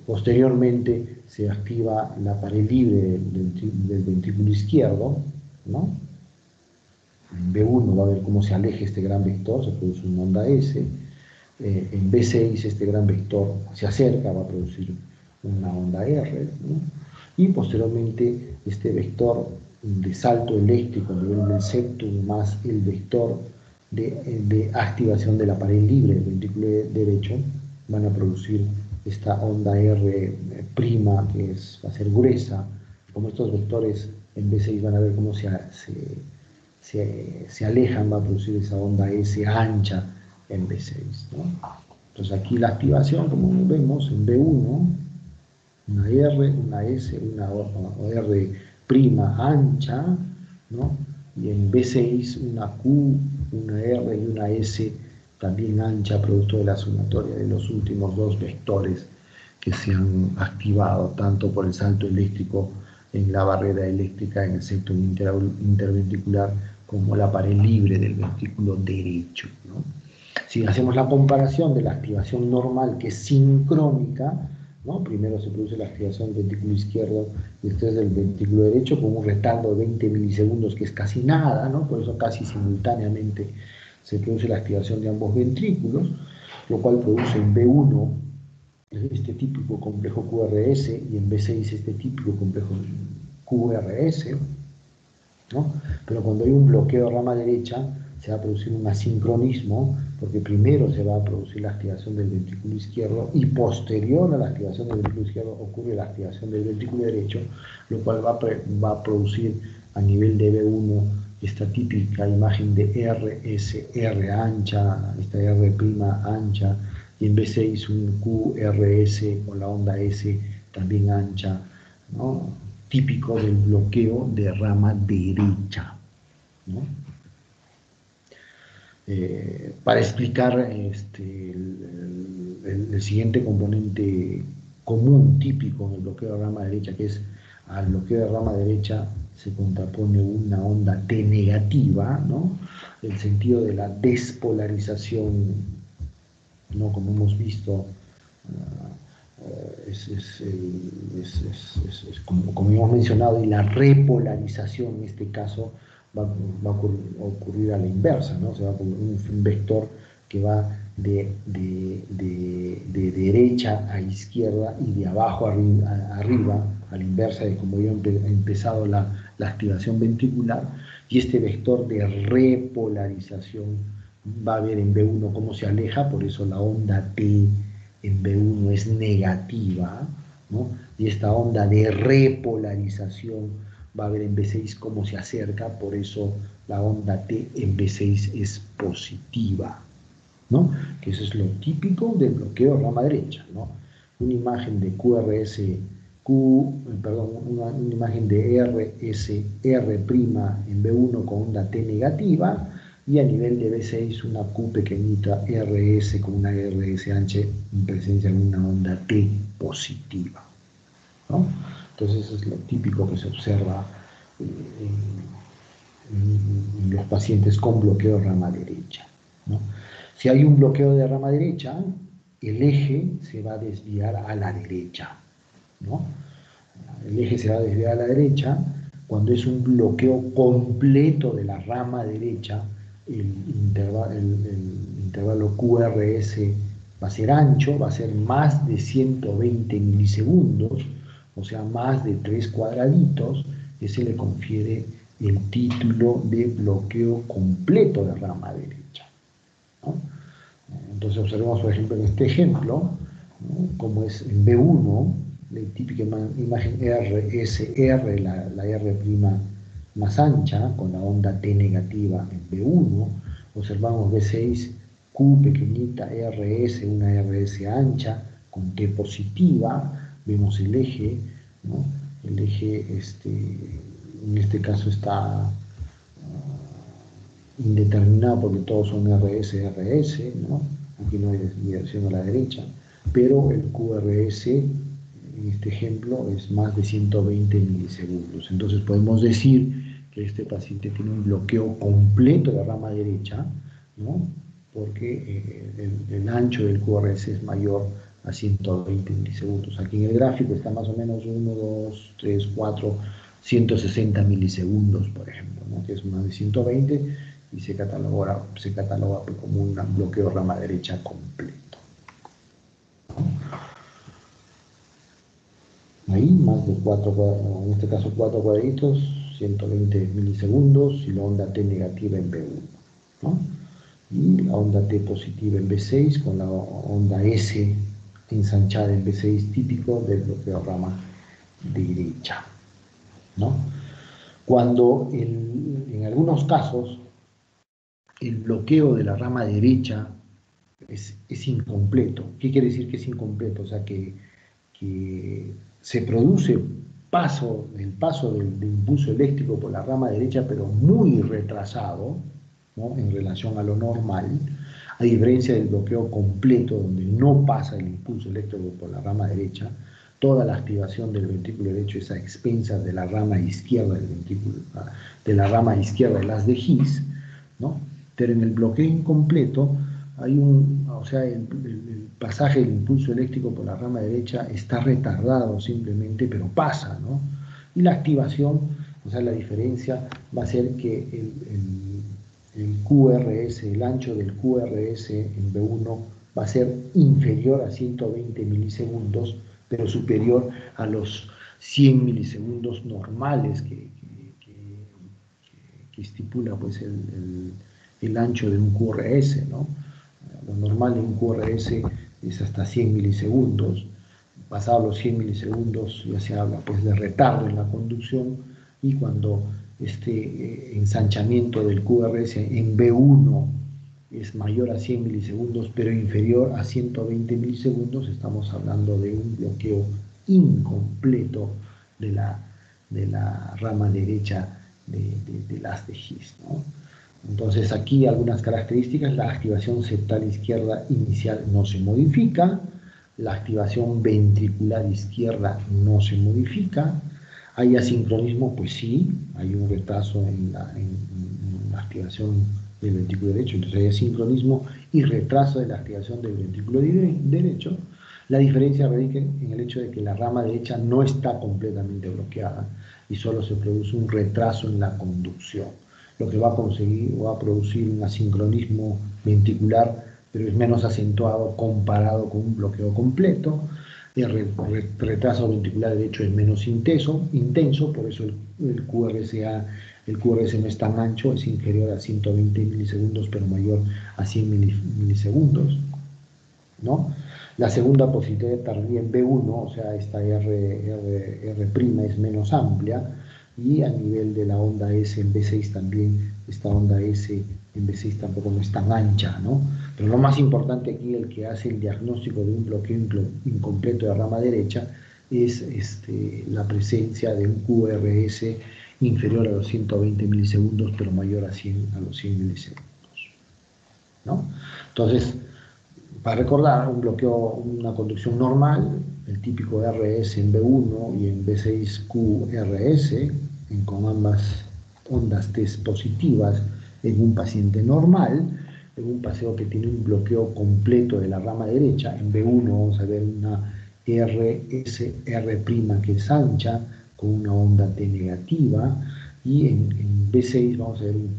Posteriormente se activa la pared libre del ventrículo izquierdo, ¿no? En B1 va a ver cómo se aleja este gran vector, se produce una onda S. En B6 este gran vector se acerca, va a producir una onda R, ¿no? Y posteriormente este vector de salto eléctrico a nivel del septum más el vector de activación de la pared libre del ventrículo derecho van a producir esta onda R', que va a ser gruesa. Como estos vectores en B6 van a ver cómo se alejan, va a producir esa onda S ancha en B6, ¿no? Entonces aquí la activación, como vemos, en B1, una R, una S, una R' ancha, ¿no? Y en B6 una Q, una R y una S también ancha, producto de la sumatoria de los últimos dos vectores que se han activado, tanto por el salto eléctrico en la barrera eléctrica en el septum interventricular como la pared libre del ventrículo derecho, ¿no? Si hacemos la comparación de la activación normal, que es sincrónica, ¿no? Primero se produce la activación del ventrículo izquierdo y después del ventrículo derecho, con un retardo de 20 milisegundos, que es casi nada, ¿no? Por eso casi simultáneamente se produce la activación de ambos ventrículos, lo cual produce en B1 este típico complejo QRS y en B6 este típico complejo QRS, ¿no? Pero cuando hay un bloqueo de rama derecha, se va a producir un asincronismo, porque primero se va a producir la activación del ventrículo izquierdo y posterior a la activación del ventrículo izquierdo ocurre la activación del ventrículo derecho, lo cual va a producir a nivel de B1 esta típica imagen de RSR ancha, esta R' ancha, y en B6 un QRS con la onda S también ancha, ¿no?, típico del bloqueo de rama derecha, ¿no? Para explicar el siguiente componente común, típico en el bloqueo de rama derecha, que es al bloqueo de rama derecha se contrapone una onda T negativa, ¿no? El sentido de la despolarización, ¿no?, como hemos visto, como hemos mencionado, y la repolarización en este caso va a ocurrir a la inversa, ¿no? Se va a ocurrir un vector que va de derecha a izquierda y de abajo a arriba, a la inversa de como había empezado la activación ventricular, y este vector de repolarización va a ver en B1 cómo se aleja, por eso la onda T en B1 es negativa, ¿no? Y esta onda de repolarización va a ver en B6 cómo se acerca, por eso la onda T en B6 es positiva, ¿no? Que eso es lo típico del bloqueo de rama derecha, ¿no? Una imagen de QRS una imagen de RSR' en B1 con onda T negativa, y a nivel de B6 una Q pequeñita RS con una RS ancha en presencia de una onda T positiva, ¿no? Entonces eso es lo típico que se observa en los pacientes con bloqueo de rama derecha, ¿no? Si hay un bloqueo de rama derecha, el eje se va a desviar a la derecha, ¿no? El eje se va a desviar a la derecha. Cuando es un bloqueo completo de la rama derecha, el intervalo QRS va a ser ancho, va a ser más de 120 milisegundos, o sea, más de 3 cuadraditos, que se le confiere el título de bloqueo completo de rama derecha, ¿no? Entonces observemos, por ejemplo, en este ejemplo, ¿no?, como es en B1, la típica imagen RSR, la R' más ancha, con la onda T negativa en B1, observamos B6, Q pequeñita, RS, una RS ancha, con T positiva, vemos el eje, ¿no? El eje, en este caso está indeterminado porque todos son RS, ¿no? Aquí no hay desviación a la derecha, pero el QRS en este ejemplo es más de 120 milisegundos. Entonces podemos decir que este paciente tiene un bloqueo completo de la rama derecha, ¿no? Porque el ancho del QRS es mayor a 120 milisegundos. Aquí en el gráfico está más o menos 1, 2, 3, 4, 160 milisegundos, por ejemplo, ¿no?, que es más de 120, y se cataloga como un bloqueo de rama derecha completo. Ahí más de 4, en este caso 4 cuadritos, 120 milisegundos, y la onda T negativa en B1, ¿no? Y la onda T positiva en B6 con la onda S ensanchada en B6, típico del bloqueo de rama derecha, ¿no? Cuando en algunos casos el bloqueo de la rama derecha es incompleto. ¿Qué quiere decir que es incompleto? O sea, que se produce el paso del impulso eléctrico por la rama derecha, pero muy retrasado, ¿no?, en relación a lo normal, a diferencia del bloqueo completo, donde no pasa el impulso eléctrico por la rama derecha. Toda la activación del ventrículo derecho es a expensas de la rama izquierda del ventrículo, de la rama izquierda del haz de His, ¿no? Pero en el bloqueo incompleto hay el pasaje del impulso eléctrico por la rama derecha está retardado simplemente, pero pasa, ¿no? Y la activación, o sea, la diferencia va a ser que el QRS, el ancho del QRS en B1 va a ser inferior a 120 milisegundos, pero superior a los 100 milisegundos normales que estipula, pues, el ancho de un QRS, ¿no? Lo normal en un QRS es hasta 100 milisegundos. Pasados los 100 milisegundos ya se habla, pues, de retardo en la conducción, y cuando este ensanchamiento del QRS en B1 es mayor a 100 milisegundos pero inferior a 120 milisegundos, estamos hablando de un bloqueo incompleto de la rama derecha del haz de His, ¿no? Entonces aquí algunas características: la activación septal izquierda inicial no se modifica, la activación ventricular izquierda no se modifica. ¿Hay asincronismo? Pues sí, hay un retraso en la activación del ventrículo derecho, entonces hay asincronismo y retraso de la activación del ventrículo derecho. La diferencia radica en el hecho de que la rama derecha no está completamente bloqueada y solo se produce un retraso en la conducción, lo que va a producir un asincronismo ventricular, pero es menos acentuado comparado con un bloqueo completo. El retraso ventricular derecho es menos intenso, por eso el QRS no es tan ancho, es inferior a 120 milisegundos, pero mayor a 100 milisegundos, ¿no? La segunda posibilidad tardía en B1, o sea, esta R' es menos amplia, y a nivel de la onda S en B6 también, esta onda S en B6 tampoco no es tan ancha, ¿no? Pero lo más importante aquí, el que hace el diagnóstico de un bloqueo incompleto de rama derecha, es la presencia de un QRS inferior a los 120 milisegundos, pero mayor a los 100 milisegundos, ¿no? Entonces, para recordar, un bloqueo, una conducción normal, el típico RS en B1 y en B6 QRS, con ambas ondas T positivas en un paciente normal, en un paciente que tiene un bloqueo completo de la rama derecha. En B1 vamos a ver una RSR' que es ancha, con una onda T negativa, y en B6 vamos a ver un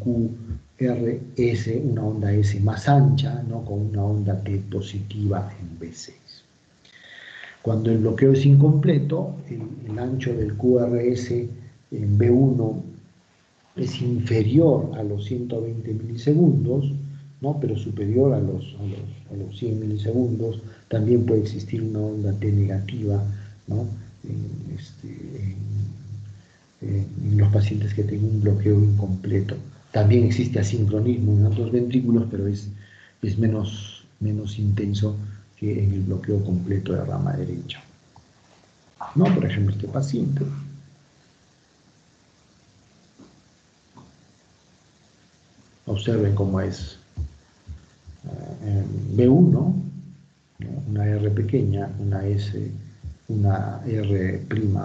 QRS, una onda S más ancha, ¿no? Con una onda T positiva en B6. Cuando el bloqueo es incompleto, el ancho del QRS en B1 es inferior a los 120 milisegundos, ¿no? Pero superior a los 100 milisegundos. También puede existir una onda T negativa, ¿no? En los pacientes que tienen un bloqueo incompleto. También existe asincronismo en otros ventrículos, pero es menos intenso que en el bloqueo completo de la rama derecha, ¿no? Por ejemplo, este paciente. Observen cómo es B1, ¿no? Una R pequeña, una S, una R'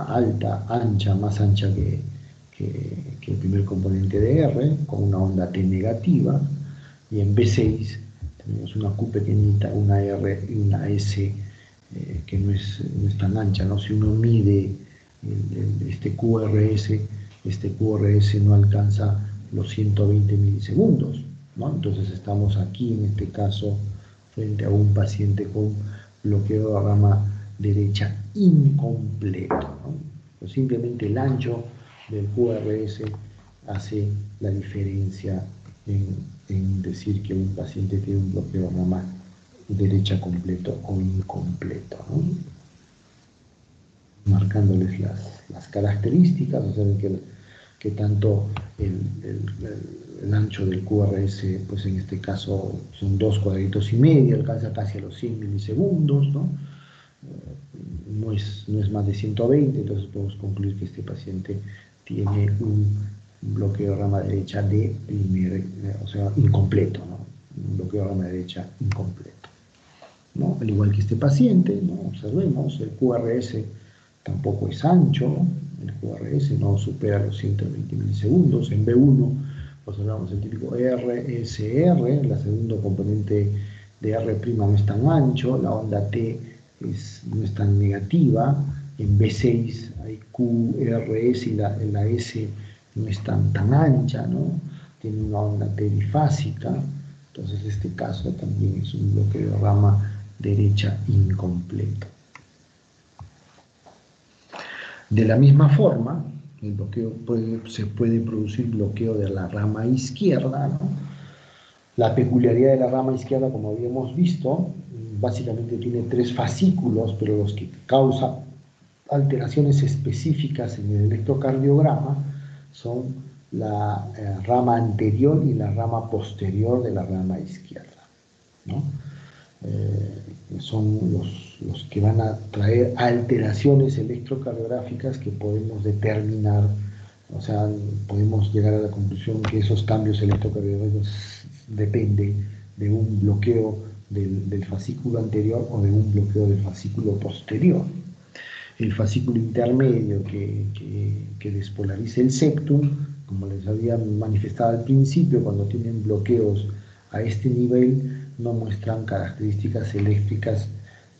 alta, ancha, más ancha que el primer componente de R, con una onda T negativa, y en B6 tenemos una Q pequeñita, una R y una S que no es tan ancha, ¿no? Si uno mide este QRS no alcanza los 120 milisegundos, ¿no? Entonces estamos aquí en este caso frente a un paciente con bloqueo de rama derecha incompleto, ¿no? Pues simplemente el ancho del QRS hace la diferencia en decir que un paciente tiene un bloqueo de rama derecha completo o incompleto, ¿no? Marcándoles las características, o sea, que tanto el ancho del QRS, pues en este caso son 2 cuadritos y medio, alcanza casi a los 100 milisegundos, ¿no? No es más de 120, entonces podemos concluir que este paciente tiene un bloqueo de rama derecha o sea, incompleto, ¿no? Un bloqueo de rama derecha incompleto, ¿no? Al igual que este paciente, ¿no? Observemos, el QRS tampoco es ancho, el QRS no supera los 120 milisegundos. En B1 observamos el típico RSR, el segundo componente de R' no es tan ancho, la onda T no es tan negativa. En B6 hay QRS y la S no es tan ancha, ¿no? Tiene una onda T bifásica. Entonces este caso también es un bloqueo de rama derecha incompleto. De la misma forma, se puede producir bloqueo de la rama izquierda, ¿no? La peculiaridad de la rama izquierda, como habíamos visto, básicamente tiene 3 fascículos, pero los que causan alteraciones específicas en el electrocardiograma son la rama anterior y la rama posterior de la rama izquierda, ¿no? Son los que van a traer alteraciones electrocardiográficas que podemos determinar, o sea, podemos llegar a la conclusión que esos cambios electrocardiográficos dependen de un bloqueo del fascículo anterior o de un bloqueo del fascículo posterior. El fascículo intermedio que despolariza el septum, como les había manifestado al principio, cuando tienen bloqueos a este nivel, no muestran características eléctricas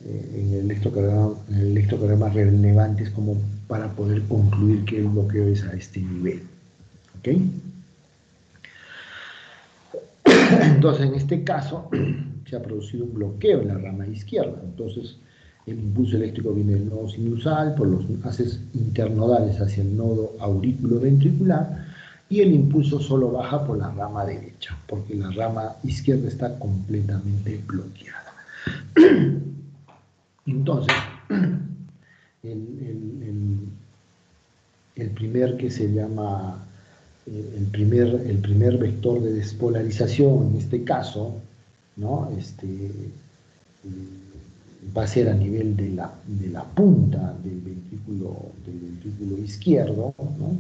en el electrocardiograma relevantes como para poder concluir que el bloqueo es a este nivel. ¿Ok? Entonces, en este caso, se ha producido un bloqueo en la rama izquierda. Entonces, el impulso eléctrico viene del nodo sinusal por los haces internodales hacia el nodo auriculoventricular, y el impulso solo baja por la rama derecha, porque la rama izquierda está completamente bloqueada. Entonces, el primer que se llama, el primer vector de despolarización, en este caso, ¿no? va a ser a nivel de la punta del ventrículo izquierdo, ¿no?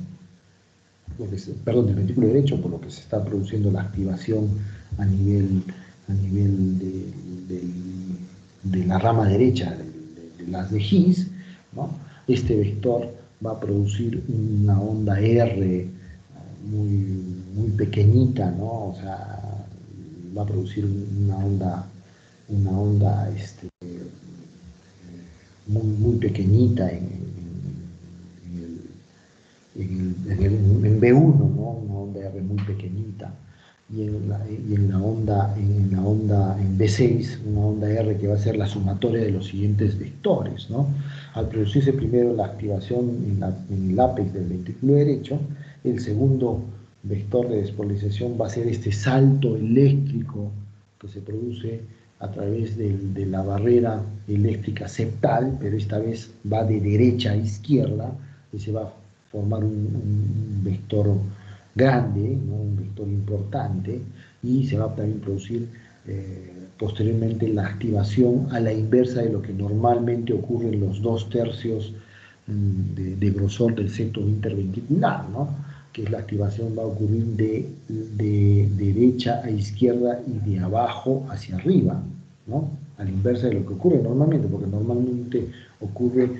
Perdón, del ventrículo derecho, por lo que se está produciendo la activación a nivel de la rama derecha de las de His, ¿no? Este vector va a producir una onda R muy pequeñita, ¿no? O sea, va a producir una onda muy pequeñita en B1, ¿no? Una onda R muy pequeñita, y en la onda en B6, una onda R que va a ser la sumatoria de los siguientes vectores, ¿no? Al producirse primero la activación en el ápex del ventrículo derecho, el segundo vector de despolarización va a ser este salto eléctrico que se produce a través de la barrera eléctrica septal, pero esta vez va de derecha a izquierda y se va a formar un vector grande, ¿no? Un vector importante, y se va a también producir posteriormente la activación a la inversa de lo que normalmente ocurre en los 2/3 de grosor del septo interventricular, ¿no? Que la activación va a ocurrir de derecha a izquierda y de abajo hacia arriba, ¿no? A la inversa de lo que ocurre normalmente, porque normalmente ocurre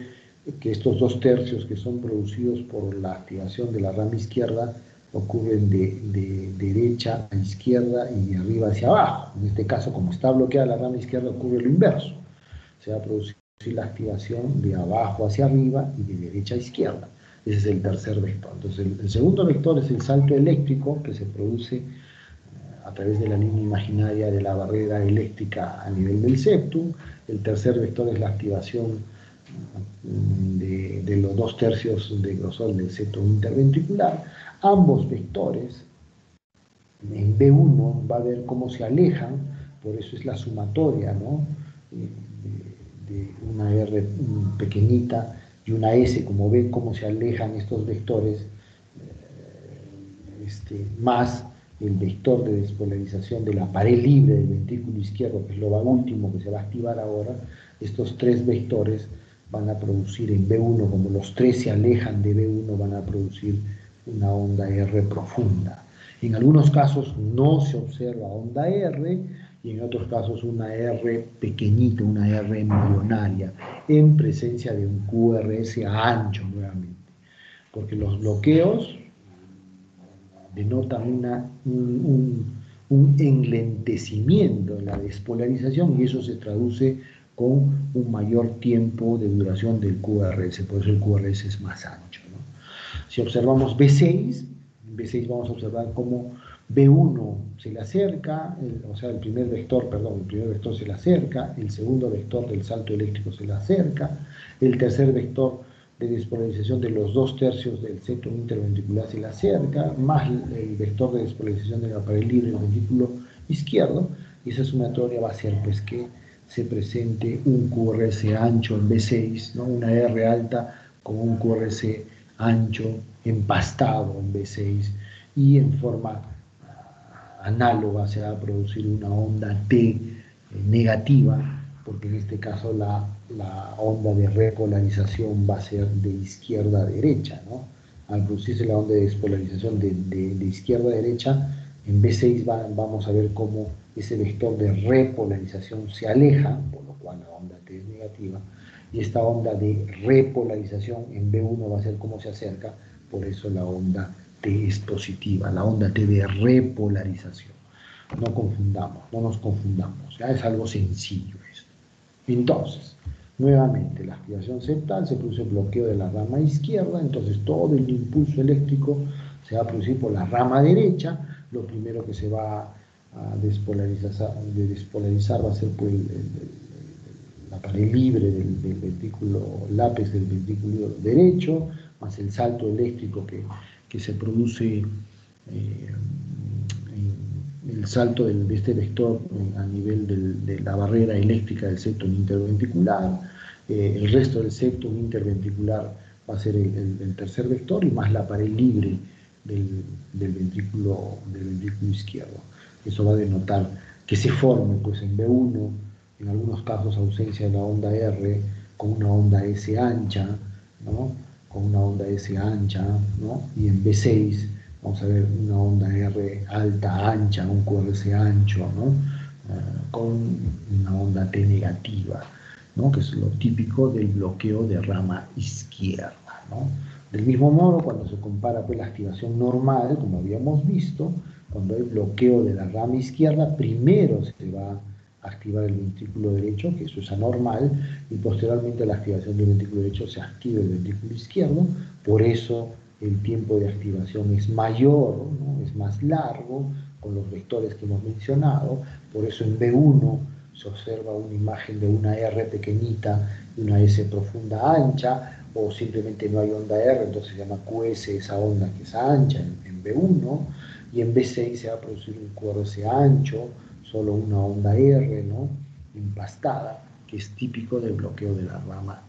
que estos 2/3 que son producidos por la activación de la rama izquierda ocurren de derecha a izquierda y de arriba hacia abajo. En este caso, como está bloqueada la rama izquierda, ocurre lo inverso. Se va a producir la activación de abajo hacia arriba y de derecha a izquierda. Ese es el tercer vector. Entonces, el segundo vector es el salto eléctrico que se produce a través de la línea imaginaria de la barrera eléctrica a nivel del septum. El tercer vector es la activación de los 2/3 de grosor del septum interventricular. Ambos vectores en B1 va a ver cómo se alejan, por eso es la sumatoria, ¿no? De una R pequeñita y una S, como ven cómo se alejan estos vectores, más el vector de despolarización de la pared libre del ventrículo izquierdo, que es lo último que se va a activar ahora. Estos tres vectores van a producir en B1, como los tres se alejan de B1, van a producir una onda R profunda. En algunos casos no se observa onda R y en otros casos una R pequeñita, una R embrionaria, en presencia de un QRS ancho nuevamente, porque los bloqueos denotan un enlentecimiento en la despolarización y eso se traduce con un mayor tiempo de duración del QRS, por eso el QRS es más ancho, ¿no? Si observamos B6, en B6 vamos a observar cómo B1 se le acerca, o sea, el primer vector se le acerca, el segundo vector del salto eléctrico se le acerca, el tercer vector de despolarización de los 2/3 del septum interventricular se le acerca, más el vector de despolarización de la pared libre del ventrículo izquierdo, y esa sumatoria va a ser pues que se presente un QRS ancho en B6, ¿no? Una R alta con un QRS ancho empastado en B6, y en forma análoga se va a producir una onda T negativa, porque en este caso la onda de repolarización va a ser de izquierda a derecha, ¿no? Al producirse la onda de despolarización de izquierda a derecha, en B6 vamos a ver cómo ese vector de repolarización se aleja, por lo cual la onda T es negativa, y esta onda de repolarización en B1 va a ser cómo se acerca, por eso la onda T es positiva, la onda T de repolarización. No nos confundamos, ya es algo sencillo esto. Entonces, nuevamente, la activación septal se produce bloqueo de la rama izquierda, entonces todo el impulso eléctrico se va a producir por la rama derecha. Lo primero que se va a despolarizar va a ser pues, la pared libre del ventrículo, lápiz del ventrículo derecho, más el salto eléctrico que se produce, el salto de este vector a nivel de la barrera eléctrica del septum interventricular. El resto del septum interventricular va a ser el tercer vector, y más la pared libre del ventrículo izquierdo. Eso va a denotar que se forme pues, en B1 en algunos casos ausencia de la onda R con una onda S ancha, ¿no? Con una onda S ancha, ¿no? Y en B6 vamos a ver una onda R alta ancha, un QRS ancho, ¿no? Con una onda T negativa, ¿no? Que es lo típico del bloqueo de rama izquierda, ¿no? Del mismo modo, cuando se compara pues, la activación normal, como habíamos visto, cuando hay bloqueo de la rama izquierda, primero se va a activar el ventrículo derecho, que eso es anormal, y posteriormente a la activación del ventrículo derecho se activa el ventrículo izquierdo, por eso el tiempo de activación es mayor, ¿no? Es más largo, con los vectores que hemos mencionado, por eso en B1 se observa una imagen de una R pequeñita y una S profunda ancha, o simplemente no hay onda R, entonces se llama QS esa onda que es ancha en B1, y en B6 se va a producir un QRS ancho, solo una onda R, ¿no? Impastada, que es típico del bloqueo de la rama.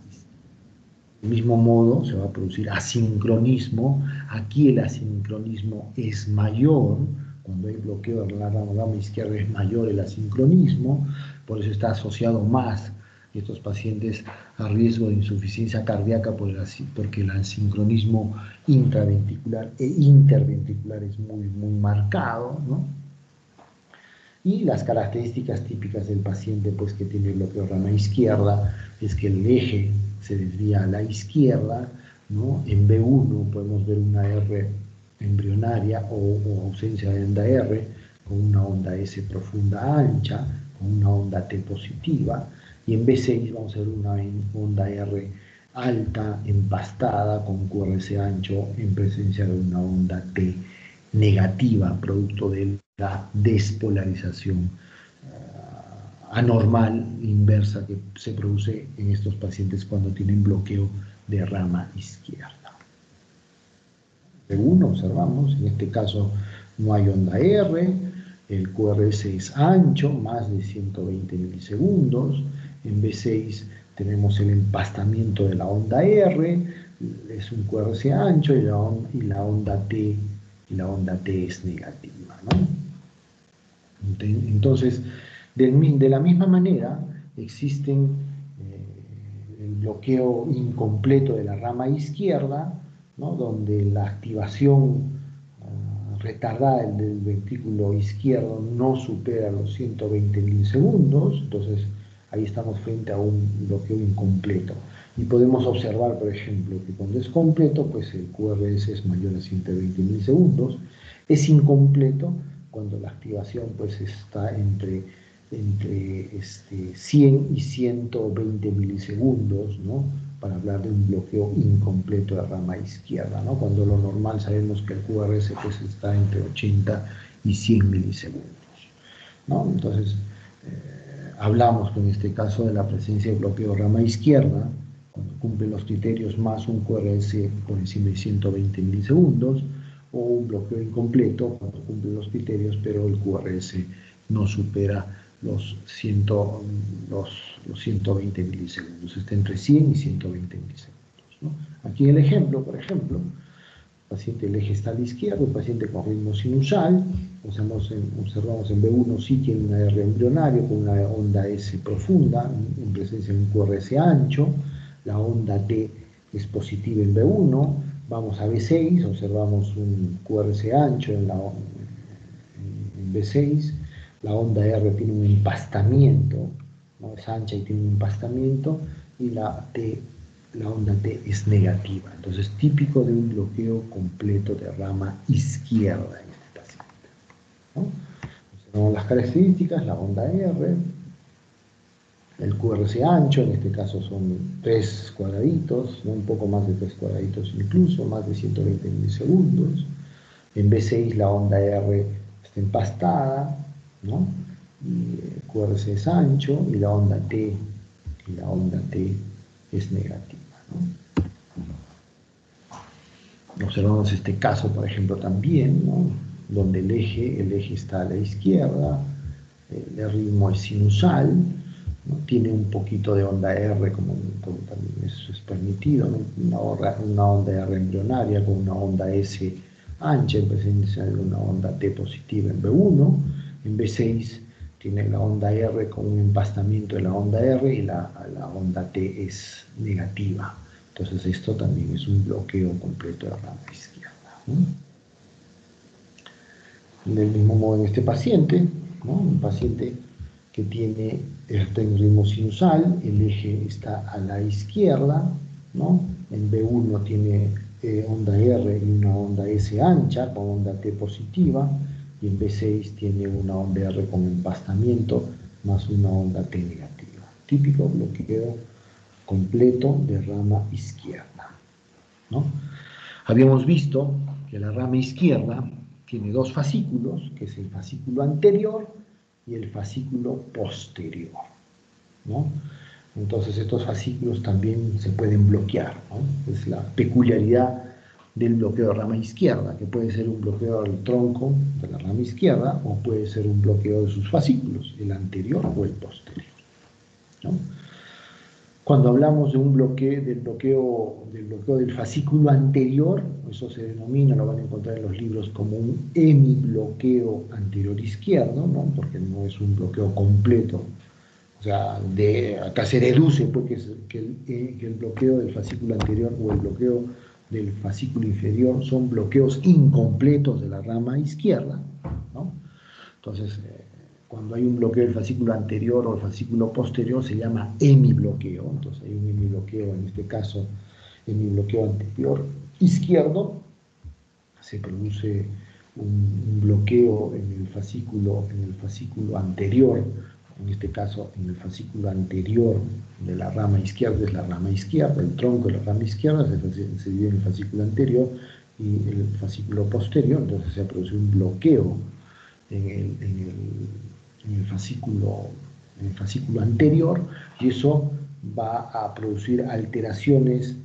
Del mismo modo se va a producir asincronismo, aquí el asincronismo es mayor, cuando hay bloqueo de la rama izquierda es mayor el asincronismo, por eso está asociado más estos pacientes a riesgo de insuficiencia cardíaca porque el asincronismo intraventricular e interventricular es muy marcado, ¿no? Y las características típicas del paciente pues, que tiene bloqueo de rama izquierda es que el eje se desvía a la izquierda, ¿no? En B1 podemos ver una R embrionaria o ausencia de onda R con una onda S profunda ancha, con una onda T positiva, y en B6 vamos a ver una onda R alta, empastada, con QRS ancho en presencia de una onda T negativa, producto de la despolarización anormal inversa que se produce en estos pacientes cuando tienen bloqueo de rama izquierda. Según observamos, en este caso no hay onda R, el QRS es ancho, más de 120 milisegundos, en B6 tenemos el empastamiento de la onda R, es un QRS ancho y la onda T es negativa, ¿no? Entonces, de la misma manera, existen el bloqueo incompleto de la rama izquierda, ¿no? Donde la activación retardada del ventrículo izquierdo no supera los 120 milisegundos, entonces ahí estamos frente a un bloqueo incompleto. Y podemos observar, por ejemplo, que cuando es completo, pues el QRS es mayor a 120 milisegundos. Es incompleto cuando la activación pues está entre 100 y 120 milisegundos, ¿no? Para hablar de un bloqueo incompleto de rama izquierda, ¿no? Cuando lo normal sabemos que el QRS pues está entre 80 y 100 milisegundos, ¿no? Entonces, hablamos en este caso de la presencia de bloqueo de rama izquierda, cuando cumplen los criterios más un QRS por encima de 120 milisegundos, o un bloqueo incompleto cuando cumplen los criterios, pero el QRS no supera los 120 milisegundos, está entre 100 y 120 milisegundos, ¿no? Aquí en el ejemplo, por ejemplo, el paciente el eje está a la izquierda, el paciente con ritmo sinusal, observamos en B1 sí tiene una R embrionaria con una onda S profunda, en presencia de un QRS ancho, la onda T es positiva en B1, vamos a B6, observamos un QRS ancho en B6, la onda R tiene un empastamiento, ¿no? Es ancha y tiene un empastamiento, y la onda T es negativa. Entonces, típico de un bloqueo completo de rama izquierda en este paciente, ¿no? Observamos las características, la onda R, el QRS ancho, en este caso son 3 cuadraditos, ¿no? Un poco más de 3 cuadraditos incluso, más de 120 milisegundos. En B6 la onda R está empastada, ¿no? Y el QRS es ancho y la onda T es negativa, ¿no? Observamos este caso, por ejemplo, también, ¿no? Donde el eje está a la izquierda, el ritmo es sinusal, ¿no? Tiene un poquito de onda R, como también es permitido, ¿no? Una onda R embrionaria con una onda S ancha en presencia de una onda T positiva en B1, en B6 tiene la onda R con un empastamiento de la onda R y la onda T es negativa. Entonces esto también es un bloqueo completo de la rama izquierda, ¿no? Del mismo modo en este paciente, ¿no? Un paciente que tiene un ritmo sinusal, el eje está a la izquierda, ¿no? En B1 tiene onda R y una onda S ancha con onda T positiva, y en B6 tiene una onda R con empastamiento más una onda T negativa. Típico bloqueo completo de rama izquierda, ¿no? Habíamos visto que la rama izquierda tiene dos fascículos, que es el fascículo anterior y el fascículo posterior, ¿no? Entonces estos fascículos también se pueden bloquear, ¿no? Es la peculiaridad del bloqueo de rama izquierda, que puede ser un bloqueo del tronco de la rama izquierda o puede ser un bloqueo de sus fascículos, el anterior o el posterior, ¿no? Cuando hablamos de un bloqueo, del fascículo anterior, eso se denomina, lo van a encontrar en los libros, como un hemibloqueo anterior izquierdo, ¿no? Porque no es un bloqueo completo. O sea, acá se deduce pues, que el bloqueo del fascículo anterior o el bloqueo del fascículo inferior son bloqueos incompletos de la rama izquierda, ¿no? Entonces, cuando hay un bloqueo del fascículo anterior o el fascículo posterior se llama hemibloqueo. Entonces hay un hemibloqueo, en este caso hemibloqueo anterior izquierdo, se produce un bloqueo en el fascículo anterior, en este caso en el fascículo anterior de la rama izquierda, es la rama izquierda, el tronco de la rama izquierda se divide en el fascículo anterior y el fascículo posterior, entonces se produce un bloqueo en el fascículo anterior, y eso va a producir alteraciones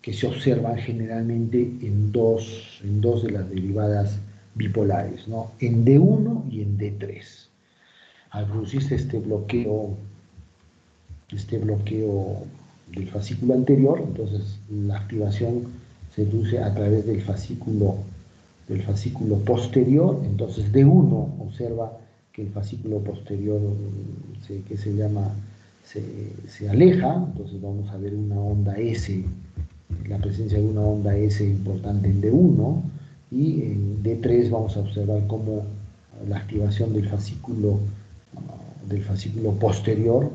que se observan generalmente en dos de las derivadas bipolares, ¿no? En D1 y en D3. Al producirse este bloqueo del fascículo anterior, entonces la activación se produce a través del fascículo posterior. Entonces D1 observa que el fascículo posterior se aleja, entonces vamos a ver una onda S, la presencia de una onda S importante en D1, y en D3 vamos a observar cómo la activación del fascículo posterior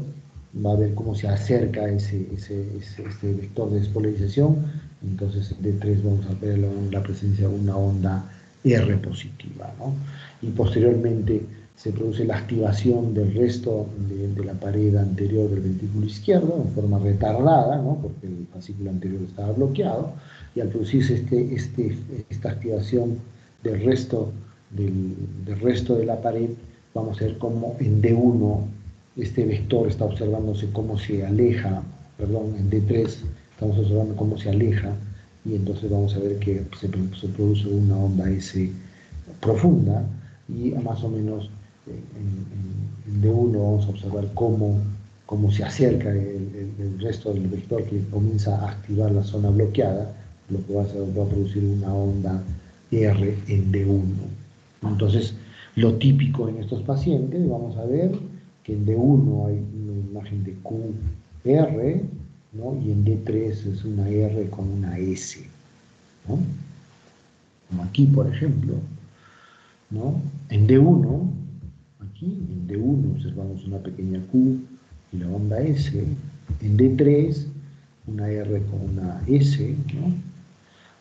va a ver cómo se acerca este vector de despolarización. Entonces en D3 vamos a ver la presencia de una onda R positiva, ¿no? Y posteriormente se produce la activación del resto de la pared anterior del ventrículo izquierdo en forma retardada, ¿no? Porque el fascículo anterior estaba bloqueado, y al producirse esta activación del resto de la pared, vamos a ver cómo en D1 este vector está observándose cómo se aleja, perdón, en D3 estamos observando cómo se aleja, y entonces vamos a ver que se produce una onda S profunda, y más o menos en D1 vamos a observar cómo se acerca el resto del vector que comienza a activar la zona bloqueada, lo que va a producir una onda R en D1. Entonces, lo típico en estos pacientes, vamos a ver que en D1 hay una imagen de QR, ¿no? Y en D3 es una R con una S, ¿no? Como aquí, por ejemplo, ¿no? En D1, aquí, en D1 observamos una pequeña Q y la onda S. En D3, una R con una S, ¿no?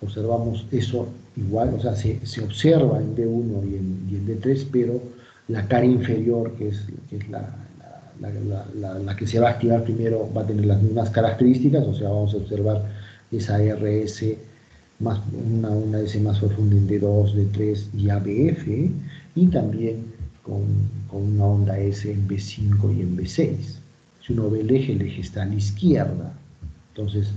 Observamos eso igual, o sea, se observa en D1 y en D3, pero la cara inferior, que es la que se va a activar primero, va a tener las mismas características, o sea, vamos a observar esa RS, una S más profunda en D2, D3 y ABF, y también con una onda S en B5 y en B6. Si uno ve el eje está a la izquierda. Entonces,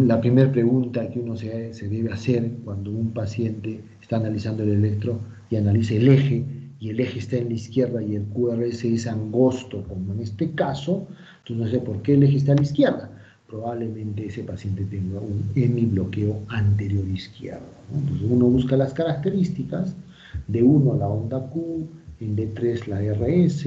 la primera pregunta que uno se debe hacer cuando un paciente está analizando el electro y analiza el eje, y el eje está en la izquierda y el QRS es angosto, como en este caso, entonces no sé por qué el eje está a la izquierda. Probablemente ese paciente tenga un hemibloqueo anterior izquierdo, ¿no? Entonces uno busca las características de uno, la onda Q, en D3 la RS,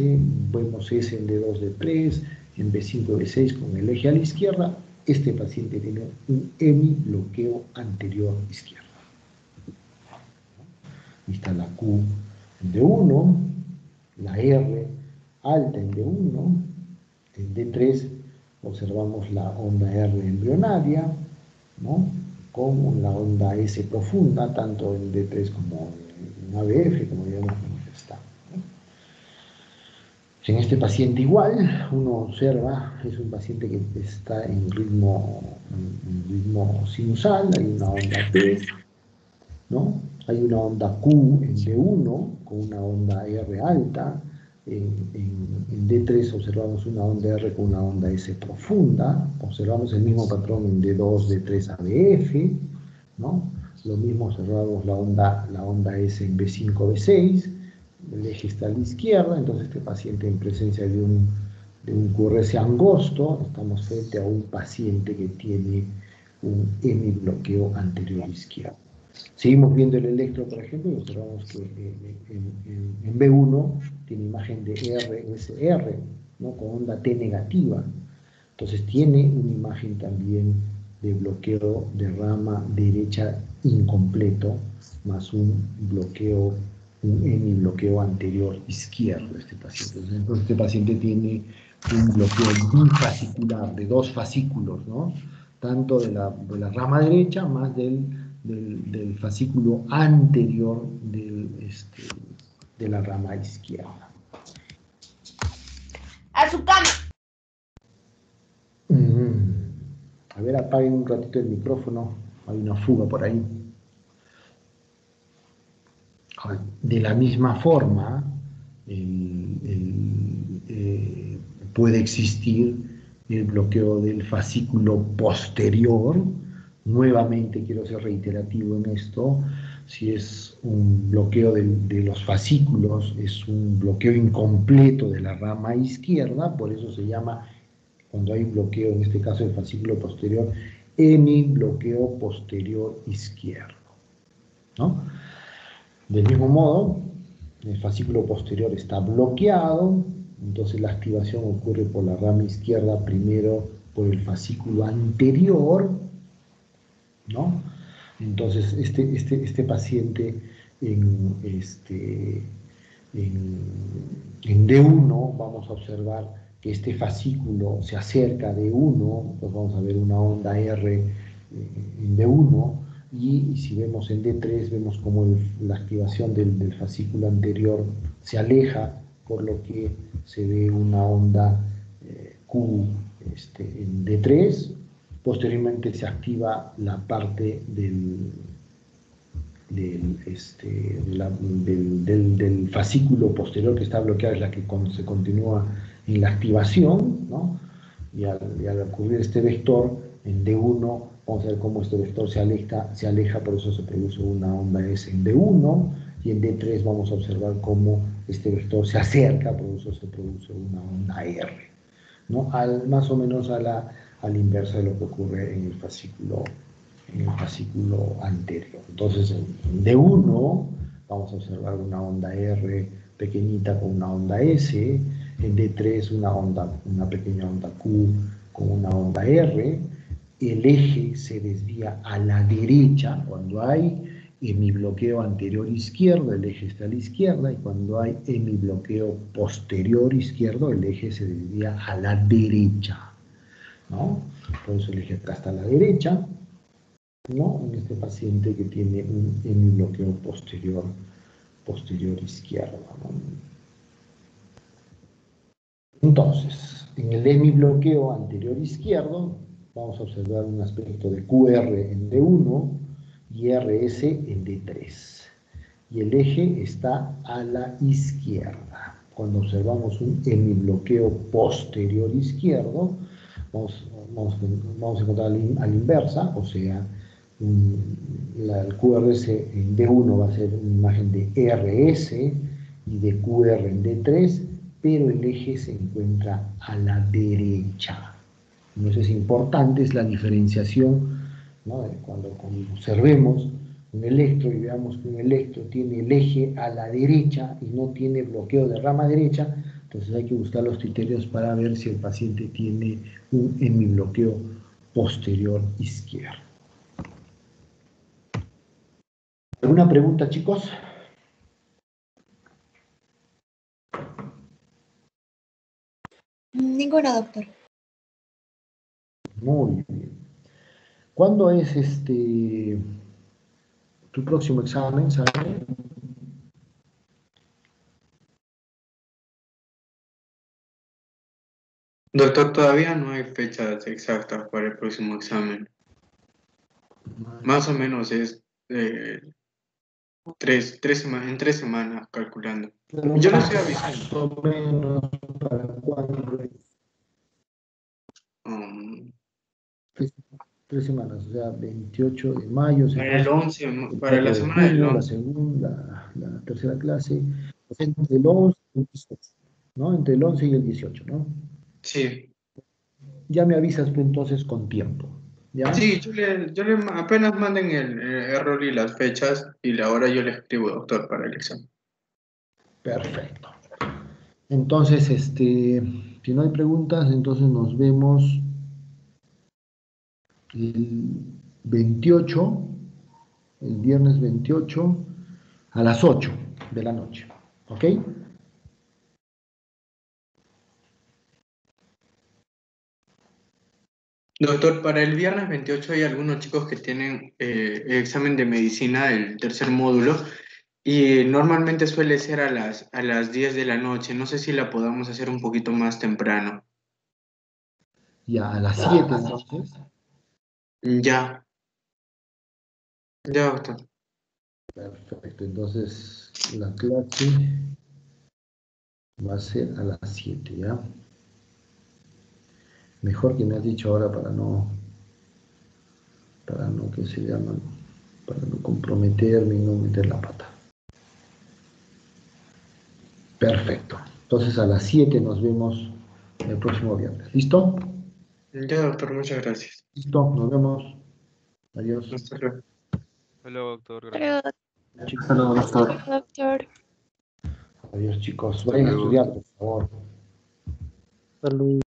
vemos S en D2, D3, en B5, B6 con el eje a la izquierda. Este paciente tiene un hemibloqueo anterior izquierdo. Ahí está la Q en D1, la R alta en D1, en D3 observamos la onda R embrionaria, ¿no? Con la onda S profunda, tanto en D3 como en ABF, como ya hemos manifestado. En este paciente igual, uno observa, es un paciente que está en ritmo sinusal, hay una onda P, ¿no? Hay una onda Q en D1 con una onda R alta, en D3 observamos una onda R con una onda S profunda, observamos el mismo patrón en D2, D3 ABF, ¿no? Lo mismo observamos la onda S en B5, B6, el eje está a la izquierda, entonces este paciente en presencia de un QRS angosto, estamos frente a un paciente que tiene un hemibloqueo anterior izquierdo. Seguimos viendo el electro, por ejemplo, y observamos que en B1 tiene imagen de RSR, ¿no? Con onda T negativa. Entonces tiene una imagen también de bloqueo de rama derecha incompleto, más un hemibloqueo anterior izquierdo este paciente. Entonces este paciente tiene un bloqueo bifascicular de dos fascículos, ¿no? Tanto de la rama derecha más del fascículo anterior de la rama izquierda. A su cama. A ver, apaguen un ratito el micrófono. Hay una fuga por ahí. De la misma forma, puede existir el bloqueo del fascículo posterior. Nuevamente quiero ser reiterativo en esto. Si es un bloqueo de los fascículos, es un bloqueo incompleto de la rama izquierda, por eso se llama, cuando hay bloqueo, en este caso del fascículo posterior, hemibloqueo posterior izquierdo, ¿no? Del mismo modo, el fascículo posterior está bloqueado, entonces la activación ocurre por la rama izquierda, primero por el fascículo anterior, ¿no? Entonces este paciente en D1 vamos a observar que este fascículo se acerca a D1, pues vamos a ver una onda R en D1, y si vemos en D3 vemos como la activación del fascículo anterior se aleja, por lo que se ve una onda Q en D3. Posteriormente se activa la parte del fascículo posterior que está bloqueado, es la que se continúa en la activación, ¿no? Y al ocurrir este vector en D1, vamos a ver cómo este vector se aleja, por eso se produce una onda S en D1, y en D3 vamos a observar cómo este vector se acerca, por eso se produce una onda R, ¿no? Más o menos a la inversa de lo que ocurre en el fascículo anterior. Entonces en D1 vamos a observar una onda R pequeñita con una onda S, en D3 una pequeña onda Q con una onda R, el eje se desvía a la derecha cuando hay hemibloqueo anterior izquierdo, el eje está a la izquierda, y cuando hay hemibloqueo posterior izquierdo, el eje se desvía a la derecha, ¿no? Por eso el eje acá está a la derecha, ¿no? En este paciente que tiene un hemibloqueo posterior izquierdo, ¿no? Entonces, en el hemibloqueo anterior izquierdo vamos a observar un aspecto de QR en D1 y RS en D3, y el eje está a la izquierda. Cuando observamos un hemibloqueo posterior izquierdo, vamos a encontrar a la inversa, o sea, el QRS en D1 va a ser una imagen de RS y de QR en D3, pero el eje se encuentra a la derecha. Eso es importante, es la diferenciación, ¿no? Cuando observemos un electro y veamos que un electro tiene el eje a la derecha y no tiene bloqueo de rama derecha, entonces hay que buscar los criterios para ver si el paciente tiene un hemibloqueo posterior izquierdo. ¿Alguna pregunta, chicos? Ninguna, doctor. Muy bien. ¿Cuándo es tu próximo examen, sabes? Doctor, todavía no hay fechas exactas para el próximo examen. Más o menos es tres semanas, en 3 semanas calculando. Pero Yo le estoy más avisando. o menos para cuándo es. um, 3 semanas, o sea, 28 de mayo se para el pasa, 11, el para la 4 de semana del junio, la 11. segunda, la tercera clase, o sea, entre el 11 y el 18, ¿no? Entre el 11 y el 18, ¿no? Sí. Ya me avisas tú entonces con tiempo, ¿ya? Sí, yo le apenas manden el error y las fechas y la hora yo le escribo, doctor, para el examen. Perfecto. Entonces, si no hay preguntas, entonces nos vemos el 28, el viernes 28, a las 8 de la noche, ¿ok? Doctor, para el viernes 28 hay algunos chicos que tienen examen de medicina del tercer módulo y normalmente suele ser a las 10 de la noche. No sé si la podamos hacer un poquito más temprano. Ya a las 7 entonces. Ya, ya, doctor. Perfecto, entonces la clase va a ser a las 7, ¿ya? Mejor que me has dicho ahora ¿qué se llama? Para no comprometerme y no meter la pata. Perfecto. Entonces a las 7 nos vemos el próximo viernes. ¿Listo? Ya, doctor, muchas gracias. Listo, nos vemos. Adiós. Hasta luego. Hasta luego, doctor. Gracias. Pero, Chicos. Hasta luego, doctor. doctor. Adiós, chicos. Hasta Vayan a luego. estudiar, por favor. Salud.